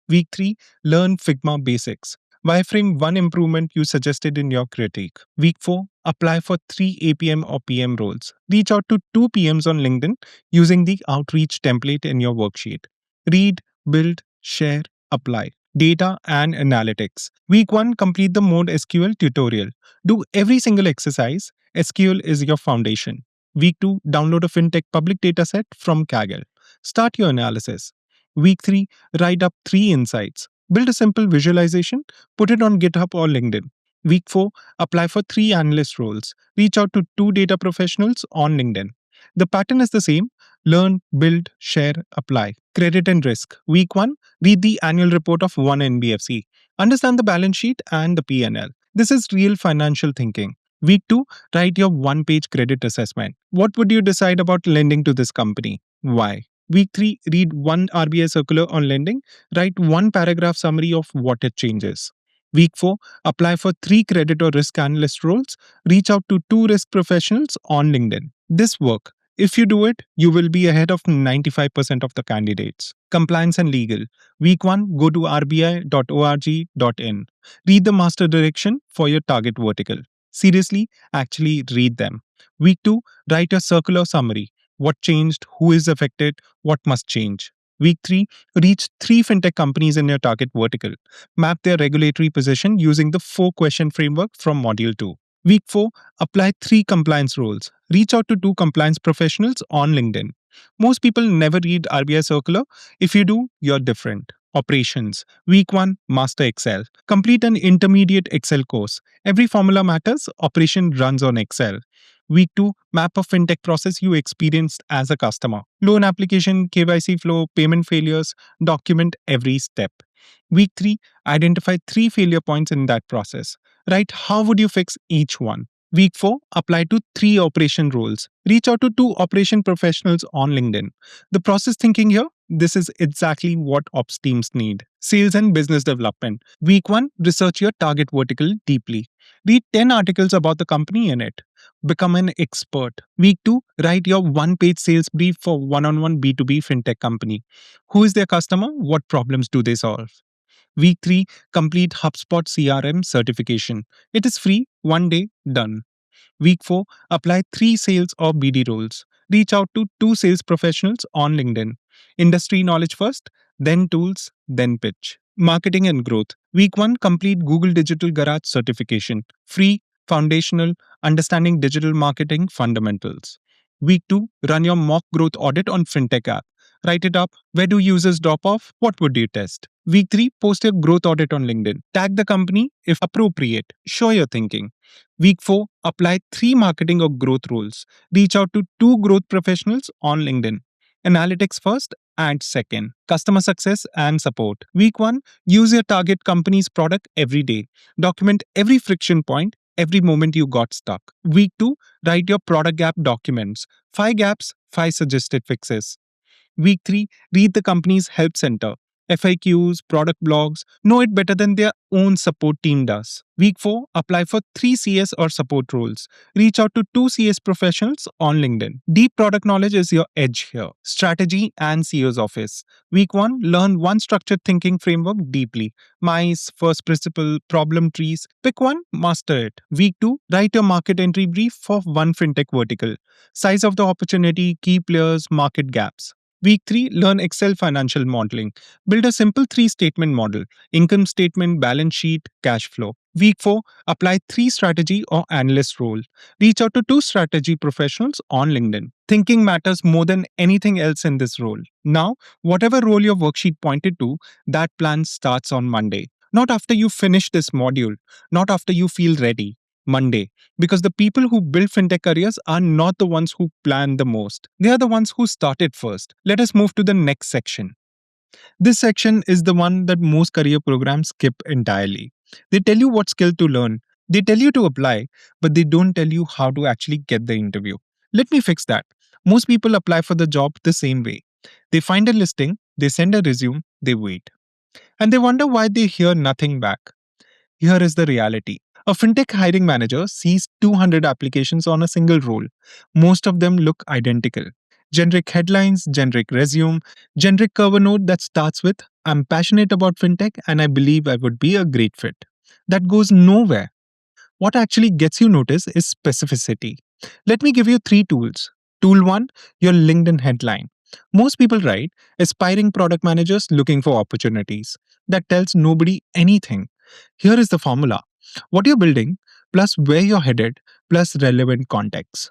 Week 3, learn Figma basics. Wireframe one improvement you suggested in your critique. Week 4, apply for 3 APM or PM roles. Reach out to 2 PMs on LinkedIn using the outreach template in your worksheet. Read, build, share, apply. Data and analytics. Week 1, complete the Mode SQL tutorial. Do every single exercise. SQL is your foundation. Week 2, download a fintech public dataset from Kaggle. Start your analysis. Week 3, write up 3 insights. Build a simple visualization, put it on GitHub or LinkedIn. Week 4, apply for 3 analyst roles. Reach out to 2 data professionals on LinkedIn. The pattern is the same: learn, build, share, apply. Credit and risk. Week 1, read the annual report of one NBFC. Understand the balance sheet and the P&L. This is real financial thinking. Week 2, write your 1-page credit assessment. What would you decide about lending to this company? Why? Week 3, read one RBI circular on lending. Write one paragraph summary of what it changes. Week 4, apply for 3 credit or risk analyst roles. Reach out to 2 risk professionals on LinkedIn. This work. If you do it, you will be ahead of 95% of the candidates. Compliance and legal. Week 1, go to rbi.org.in. Read the master direction for your target vertical. Seriously, actually read them. Week 2, write a circular summary. What changed, who is affected, what must change. Week 3, reach 3 fintech companies in your target vertical. Map their regulatory position using the 4-question framework from Module 2. Week 4, apply 3 compliance roles. Reach out to 2 compliance professionals on LinkedIn. Most people never read RBI circular. If you do, you're different. Operations. Week 1, master Excel. Complete an intermediate Excel course. Every formula matters. Operation runs on Excel. Week 2, map a fintech process you experienced as a customer. Loan application, KYC flow, payment failures, document every step. Week 3, identify 3 failure points in that process. Write how would you fix each one. Week 4, apply to 3 operation roles. Reach out to 2 operation professionals on LinkedIn. The process thinking here, this is exactly what ops teams need. Sales and business development. Week 1, research your target vertical deeply. Read 10 articles about the company in it. Become an expert. Week 2, write your one-page sales brief for one-on-one B2B fintech company. Who is their customer? What problems do they solve? Week 3, complete HubSpot CRM certification. It is free, one day, done. Week 4, apply 3 sales or BD roles. Reach out to 2 sales professionals on LinkedIn. Industry knowledge first, then tools, then pitch. Marketing and growth. Week 1, complete Google Digital Garage certification. Free, foundational, understanding digital marketing fundamentals. Week 2, run your mock growth audit on Fintech app. Write it up. Where do users drop off? What would you test? Week 3, post your growth audit on LinkedIn. Tag the company if appropriate. Show your thinking. Week 4, apply 3 marketing or growth roles. Reach out to 2 growth professionals on LinkedIn. Analytics first, and second. Customer success and support. Week 1, use your target company's product every day. Document every friction point, every moment you got stuck. Week 2, write your product gap documents. 5 gaps, 5 suggested fixes. Week 3, read the company's help center. FAQs, product blogs, know it better than their own support team does. Week 4, apply for 3 CS or support roles. Reach out to 2 CS professionals on LinkedIn. Deep product knowledge is your edge here. Strategy and CEO's office. Week 1, learn one structured thinking framework deeply. MICE, first principle, problem trees. Pick one, master it. Week 2, write your market entry brief for one fintech vertical. Size of the opportunity, key players, market gaps. Week 3, learn Excel financial modeling. Build a simple 3 statement model: income statement, balance sheet, cash flow. Week 4, apply 3 strategy or analyst role. Reach out to 2 strategy professionals on LinkedIn. Thinking matters more than anything else in this role. Now, whatever role your worksheet pointed to, that plan starts on Monday. Not after you finish this module, not after you feel ready. Monday. Because the people who build fintech careers are not the ones who plan the most. They are the ones who started first. Let us move to the next section. This section is the one that most career programs skip entirely. They tell you what skill to learn, they tell you to apply, but they don't tell you how to actually get the interview. Let me fix that. Most people apply for the job the same way. They find a listing, they send a resume, they wait. And they wonder why they hear nothing back. Here is the reality. A fintech hiring manager sees 200 applications on a single role. Most of them look identical. Generic headlines, generic resume, generic cover note that starts with, I'm passionate about fintech and I believe I would be a great fit. That goes nowhere. What actually gets you noticed is specificity. Let me give you 3 tools. Tool 1, your LinkedIn headline. Most people write, aspiring product managers looking for opportunities. That tells nobody anything. Here is the formula: what you're building, plus where you're headed, plus relevant context.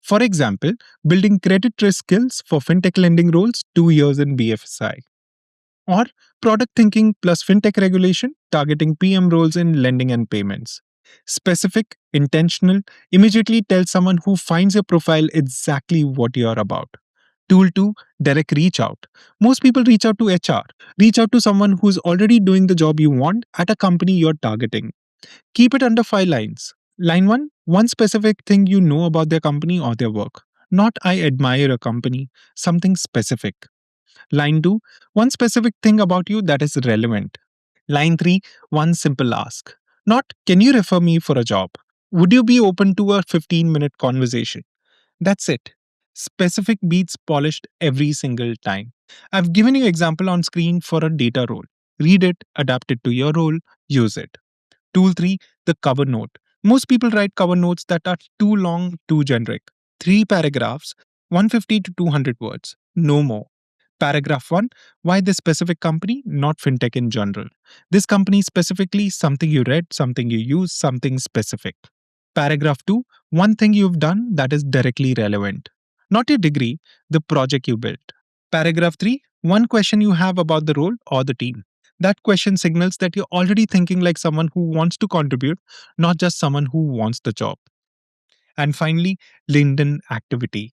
For example, building credit risk skills for fintech lending roles, 2 years in BFSI. Or product thinking plus fintech regulation, targeting PM roles in lending and payments. Specific, intentional, immediately tell someone who finds your profile exactly what you're about. Tool 2, direct reach out. Most people reach out to HR. Reach out to someone who's already doing the job you want at a company you're targeting. Keep it under 5 lines. Line 1, one specific thing you know about their company or their work. Not I admire a company, something specific. Line 2, one specific thing about you that is relevant. Line 3, one simple ask. Not, can you refer me for a job? Would you be open to a 15-minute conversation? That's it. Specific beats polished every single time. I've given you example on screen for a data role. Read it, adapt it to your role, use it. Tool 3, the cover note. Most people write cover notes that are too long, too generic. 3 paragraphs, 150 to 200 words, no more. Paragraph 1, why this specific company, not fintech in general. This company specifically, something you read, something you use, something specific. Paragraph 2, one thing you've done that is directly relevant. Not your degree, the project you built. Paragraph 3, one question you have about the role or the team. That question signals that you're already thinking like someone who wants to contribute, not just someone who wants the job. And finally, LinkedIn activity.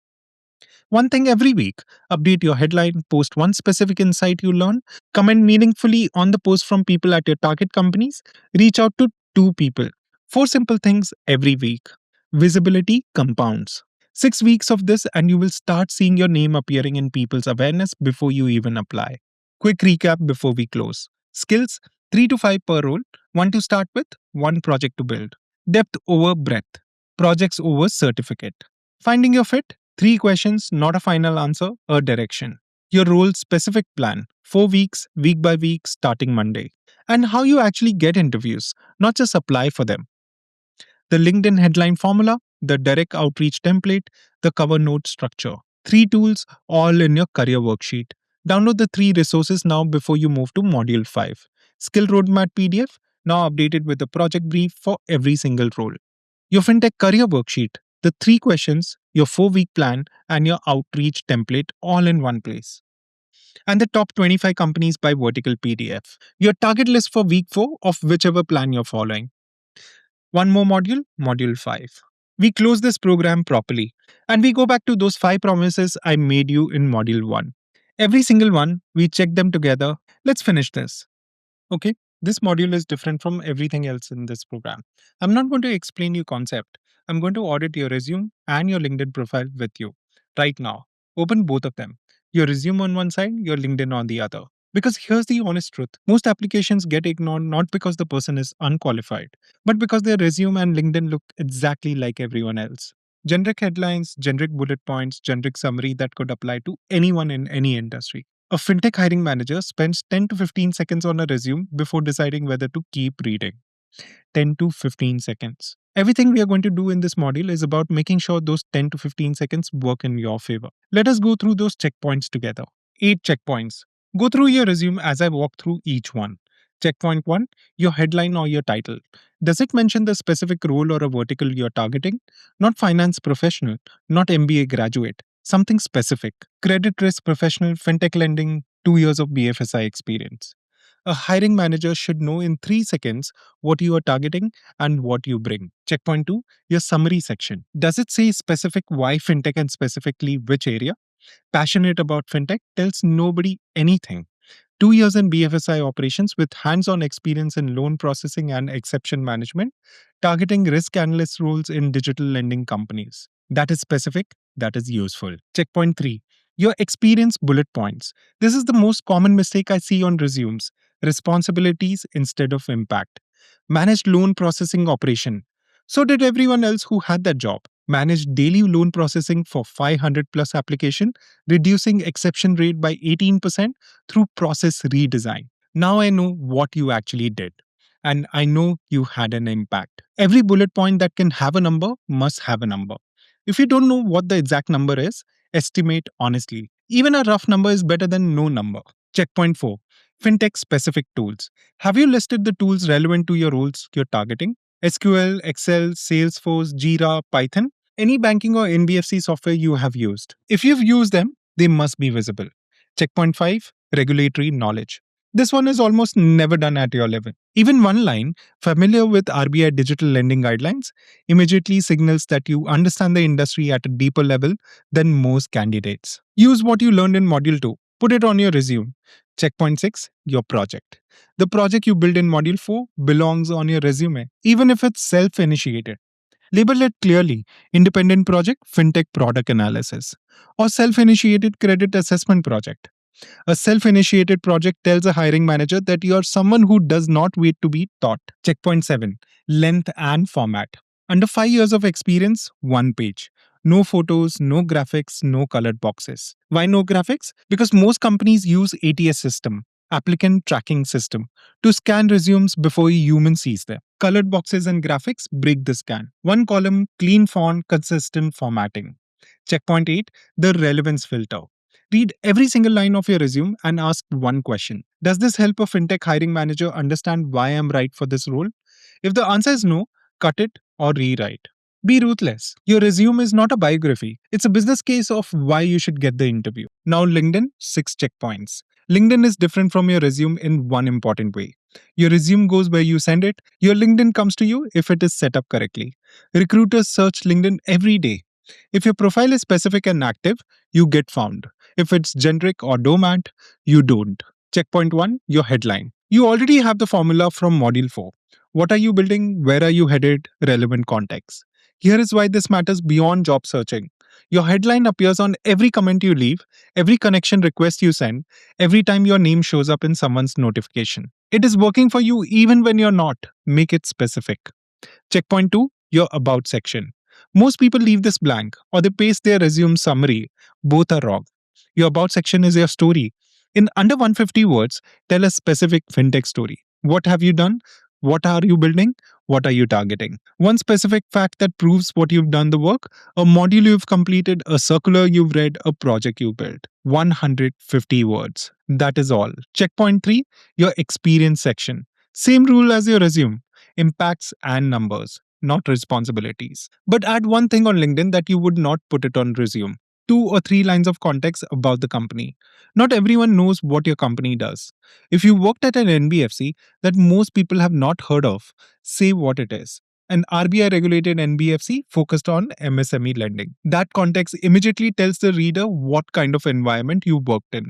One thing every week: update your headline, post one specific insight you learn, comment meaningfully on the post from people at your target companies, reach out to 2 people. 4 simple things every week. Visibility compounds. 6 weeks of this, and you will start seeing your name appearing in people's awareness before you even apply. Quick recap before we close. Skills 3 to 5 per role, one to start with, one project to build. Depth over breadth, projects over certificate. Finding your fit, 3 questions, not a final answer, a direction. Your role specific plan, 4 weeks, week by week, starting Monday. And how you actually get interviews, not just apply for them. The LinkedIn headline formula, the direct outreach template, the cover note structure. 3 tools all in your career worksheet. Download the 3 resources now before you move to Module 5. Skill Roadmap PDF, now updated with a project brief for every single role. Your FinTech career worksheet, the 3 questions, your 4 week plan, and your outreach template all in one place. And the top 25 companies by vertical PDF. Your target list for week 4 of whichever plan you're following. One more module, module 5. We close this program properly and we go back to those 5 promises I made you in module 1. Every single one, we check them together. Let's finish this. Okay, this module is different from everything else in this program. I'm not going to explain you concept. I'm going to audit your resume and your LinkedIn profile with you. Right now, open both of them. Your resume on one side, your LinkedIn on the other. Because here's the honest truth. Most applications get ignored not because the person is unqualified, but because their resume and LinkedIn look exactly like everyone else. Generic headlines, generic bullet points, generic summary that could apply to anyone in any industry. A fintech hiring manager spends 10 to 15 seconds on a resume before deciding whether to keep reading. 10 to 15 seconds. Everything we are going to do in this module is about making sure those 10 to 15 seconds work in your favor. Let us go through those checkpoints together. 8 checkpoints. Go through your resume as I walk through each one. Checkpoint 1, your headline or your title. Does it mention the specific role or a vertical you're targeting? Not finance professional, not MBA graduate, something specific. Credit risk professional, fintech lending, 2 years of BFSI experience. A hiring manager should know in 3 seconds what you are targeting and what you bring. Checkpoint 2, your summary section. Does it say specific why fintech and specifically which area? Passionate about fintech tells nobody anything. 2 years in BFSI operations with hands on experience in loan processing and exception management, targeting risk analyst roles in digital lending companies. That is specific, that is useful. Checkpoint 3, your experience bullet points. This is the most common mistake I see on resumes, responsibilities instead of impact. Managed loan processing operation. So did everyone else who had that job. Managed daily loan processing for 500 plus application, reducing exception rate by 18% through process redesign. Now I know what you actually did. And I know you had an impact. Every bullet point that can have a number must have a number. If you don't know what the exact number is, estimate honestly. Even a rough number is better than no number. Checkpoint 4, fintech specific tools. Have you listed the tools relevant to your roles you're targeting? SQL, Excel, Salesforce, Jira, Python? Any banking or NBFC software you have used. If you've used them, they must be visible. Checkpoint 5, regulatory knowledge. This one is almost never done at your level. Even one line, familiar with RBI digital lending guidelines, immediately signals that you understand the industry at a deeper level than most candidates. Use what you learned in Module 2. Put it on your resume. Checkpoint 6, your project. The project you build in Module 4 belongs on your resume, even if it's self initiated. Label it clearly: independent project, fintech product analysis, or self initiated credit assessment project. A self initiated project tells a hiring manager that you are someone who does not wait to be taught. Checkpoint 7, length and format. Under 5 years of experience, one page. No photos, no graphics, no colored boxes. Why no graphics? Because most companies use ATS system, applicant tracking system, to scan resumes before a human sees them. Colored boxes and graphics break the scan. One column, clean font, consistent formatting. Checkpoint 8, the relevance filter. Read every single line of your resume and ask one question. Does this help a fintech hiring manager understand why I'm right for this role? If the answer is no, cut it or rewrite. Be ruthless. Your resume is not a biography. It's a business case of why you should get the interview. Now, LinkedIn, 6 checkpoints. LinkedIn is different from your resume in one important way. Your resume goes where you send it. Your LinkedIn comes to you if it is set up correctly. Recruiters search LinkedIn every day. If your profile is specific and active, you get found. If it's generic or dormant, you don't. Checkpoint 1, your headline. You already have the formula from Module 4. What are you building? Where are you headed? Relevant context. Here is why this matters beyond job searching. Your headline appears on every comment you leave, every connection request you send, every time your name shows up in someone's notification. It is working for you even when you're not. Make it specific. Checkpoint 2, your About section. Most people leave this blank or they paste their resume summary. Both are wrong. Your About section is your story. In under 150 words, tell a specific fintech story. What have you done? What are you building? What are you targeting? One specific fact that proves what you've done the work, a module you've completed, a circular you've read, a project you built. 150 words. That is all. Checkpoint 3, your experience section. Same rule as your resume, impacts and numbers, not responsibilities. But add one thing on LinkedIn that you would not put it on resume. 2 or 3 lines of context about the company. Not everyone knows what your company does. If you worked at an NBFC that most people have not heard of, say what it is. An RBI regulated NBFC focused on MSME lending. That context immediately tells the reader what kind of environment you worked in.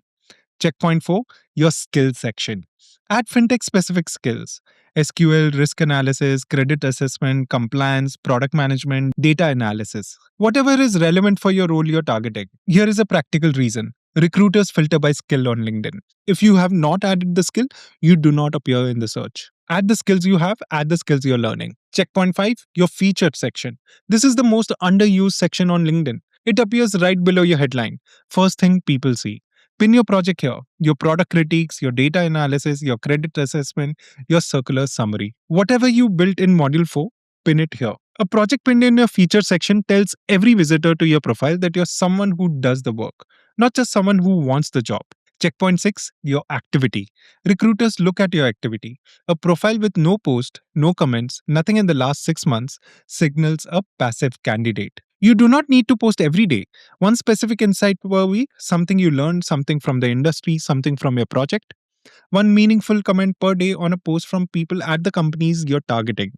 Checkpoint 4, your skills section. Add fintech specific skills: SQL, risk analysis, credit assessment, compliance, product management, data analysis. Whatever is relevant for your role you're targeting. Here is a practical reason. Recruiters filter by skill on LinkedIn. If you have not added the skill, you do not appear in the search. Add the skills you have, add the skills you're learning. Checkpoint 5, your featured section. This is the most underused section on LinkedIn. It appears right below your headline. First thing people see. Pin your project here, your product critiques, your data analysis, your credit assessment, your circular summary. Whatever you built in Module 4, pin it here. A project pinned in your feature section tells every visitor to your profile that you're someone who does the work, not just someone who wants the job. Checkpoint 6, your activity. Recruiters look at your activity. A profile with no post, no comments, nothing in the last 6 months signals a passive candidate. You do not need to post every day. One specific insight per week, something you learned, something from the industry, something from your project. One meaningful comment per day on a post from people at the companies you're targeting.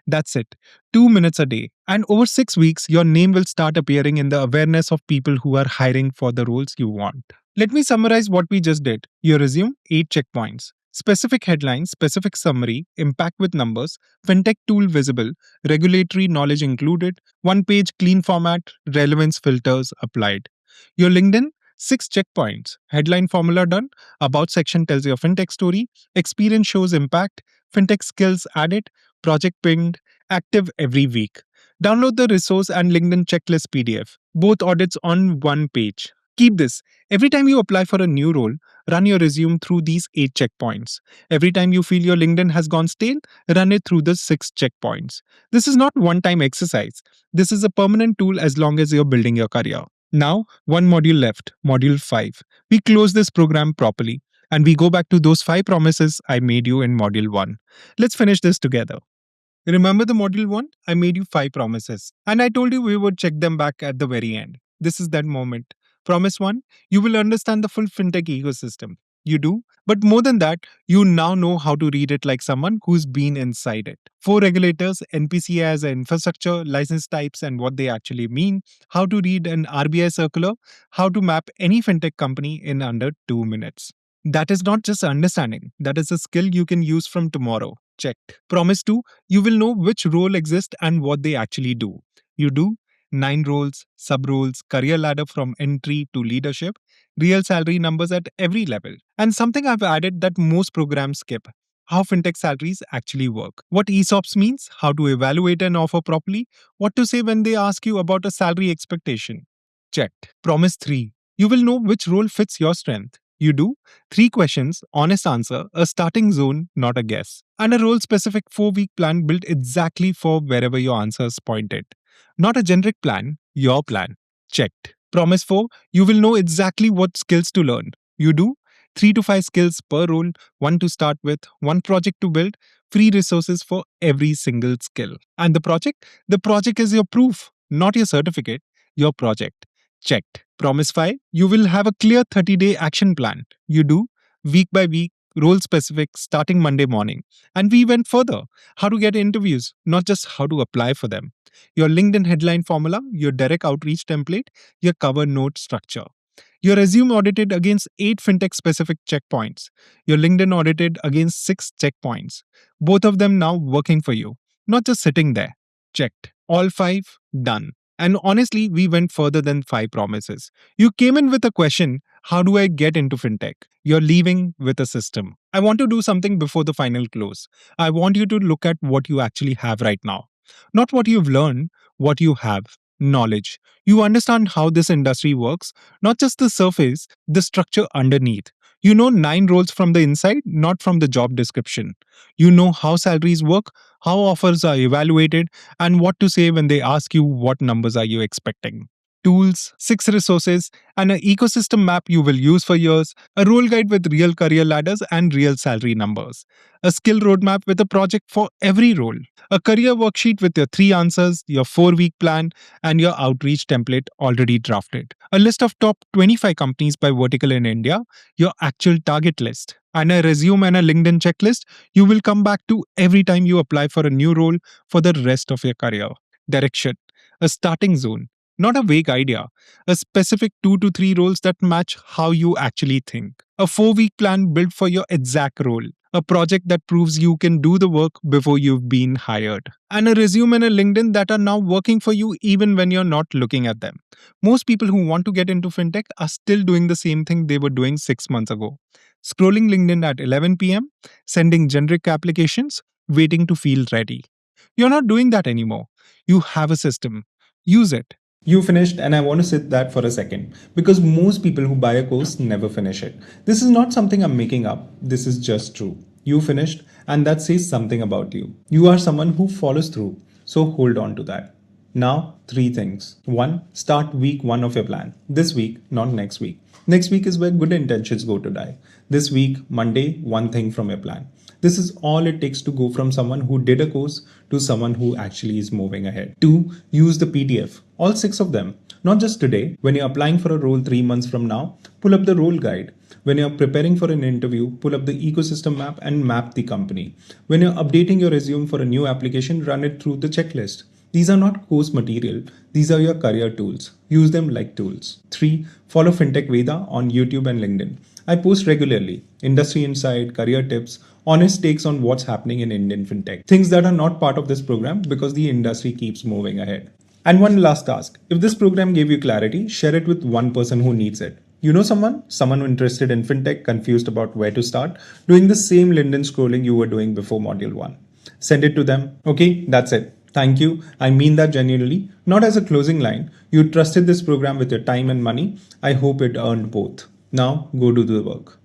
That's it. 2 minutes a day. And over 6 weeks, your name will start appearing in the awareness of people who are hiring for the roles you want. Let me summarize what we just did. Your resume, 8 checkpoints. Specific headline, specific summary, impact with numbers, fintech tool visible, regulatory knowledge included, one page clean format, relevance filters applied. Your LinkedIn, 6 checkpoints. Headline formula done, about section tells your fintech story, experience shows impact, fintech skills added, project pinged, active every week. Download the resource and LinkedIn checklist PDF, both audits on one page. Keep this. Every time you apply for a new role, run your resume through these 8 checkpoints. Every time you feel your LinkedIn has gone stale, run it through the 6 checkpoints. This is not one time exercise. This is a permanent tool as long as you're building your career. Now, one module left, module 5. We close this program properly and we go back to those 5 promises I made you in module 1. Let's finish this together. Remember the module 1? I made you 5 promises and I told you we would check them back at the very end. This is that moment. Promise 1, you will understand the full fintech ecosystem. You do, but more than that, you now know how to read it like someone who's been inside it. 4 regulators, NPCI as an infrastructure, license types and what they actually mean, how to read an RBI circular, how to map any fintech company in under 2 minutes. That is not just understanding, that is a skill you can use from tomorrow. Checked. Promise 2, you will know which role exists and what they actually do. You do 9 roles, sub roles, career ladder from entry to leadership, real salary numbers at every level. And something I've added that most programs skip: how fintech salaries actually work, what ESOPs means, how to evaluate an offer properly, what to say when they ask you about a salary expectation. Checked. Promise 3, you will know which role fits your strength. You do 3 questions, honest answer, a starting zone, not a guess, and a role specific 4-week plan built exactly for wherever your answers pointed. Not a generic plan, your plan. Checked. Promise 4, you will know exactly what skills to learn. You do 3 to 5 skills per role, one to start with, one project to build, free resources for every single skill. And the project? The project is your proof, not your certificate, your project. Checked. Promise 5, you will have a clear 30-day action plan. You do week by week, role specific, starting Monday morning. And we went further: how to get interviews, not just how to apply for them. Your LinkedIn headline formula, your direct outreach template, your cover note structure. Your resume audited against 8 fintech specific checkpoints. Your LinkedIn audited against 6 checkpoints. Both of them now working for you, not just sitting there. Checked. All five done. And honestly, we went further than five promises. You came in with a question: how do I get into fintech? You're leaving with a system. I want to do something before the final close. I want you to look at what you actually have right now. Not what you've learned, what you have knowledge. You understand how this industry works, not just the surface, the structure underneath. You know nine roles from the inside, not from the job description. You know how salaries work, how offers are evaluated, and what to say when they ask you what numbers are you expecting. Tools, six resources, and an ecosystem map you will use for years, a role guide with real career ladders and real salary numbers, a skill roadmap with a project for every role, a career worksheet with your three answers, your 4 week plan, and your outreach template already drafted, a list of top 25 companies by vertical in India, your actual target list, and a resume and a LinkedIn checklist you will come back to every time you apply for a new role for the rest of your career. Direction, a starting zone, not a vague idea, a specific 2 to 3 roles that match how you actually think, a 4 week plan built for your exact role, a project that proves you can do the work before you've been hired, and a resume and a LinkedIn that are now working for you even when you're not looking at them. Most people who want to get into fintech are still doing the same thing they were doing 6 months ago: scrolling LinkedIn at 11 p.m., sending generic applications, waiting to feel ready. You're not doing that anymore. You have a system. Use it. You finished, and I want to sit that for a second because most people who buy a course never finish it. This is not something I'm making up, this is just true. You finished, and that says something about you. You are someone who follows through, so hold on to that. Now, three things. One, start week one of your plan. This week, not next week. Next week is where good intentions go to die. This week, Monday, one thing from your plan. This is all it takes to go from someone who did a course to someone who actually is moving ahead. Two, use the PDF. All six of them. Not just today. When you're applying for a role 3 months from now, pull up the role guide. When you're preparing for an interview, pull up the ecosystem map and map the company. When you're updating your resume for a new application, run it through the checklist. These are not course material, these are your career tools. Use them like tools. 3. Follow Fintech Veda on YouTube and LinkedIn. I post regularly industry insight, career tips, honest takes on what's happening in Indian fintech. Things that are not part of this program because the industry keeps moving ahead. And one last task. If this program gave you clarity, share it with one person who needs it. You know someone interested in fintech, confused about where to start, doing the same LinkedIn scrolling you were doing before module 1. Send it to them. Okay, that's it. Thank you. I mean that genuinely, not as a closing line. You trusted this program with your time and money. I hope it earned both. Now go do the work.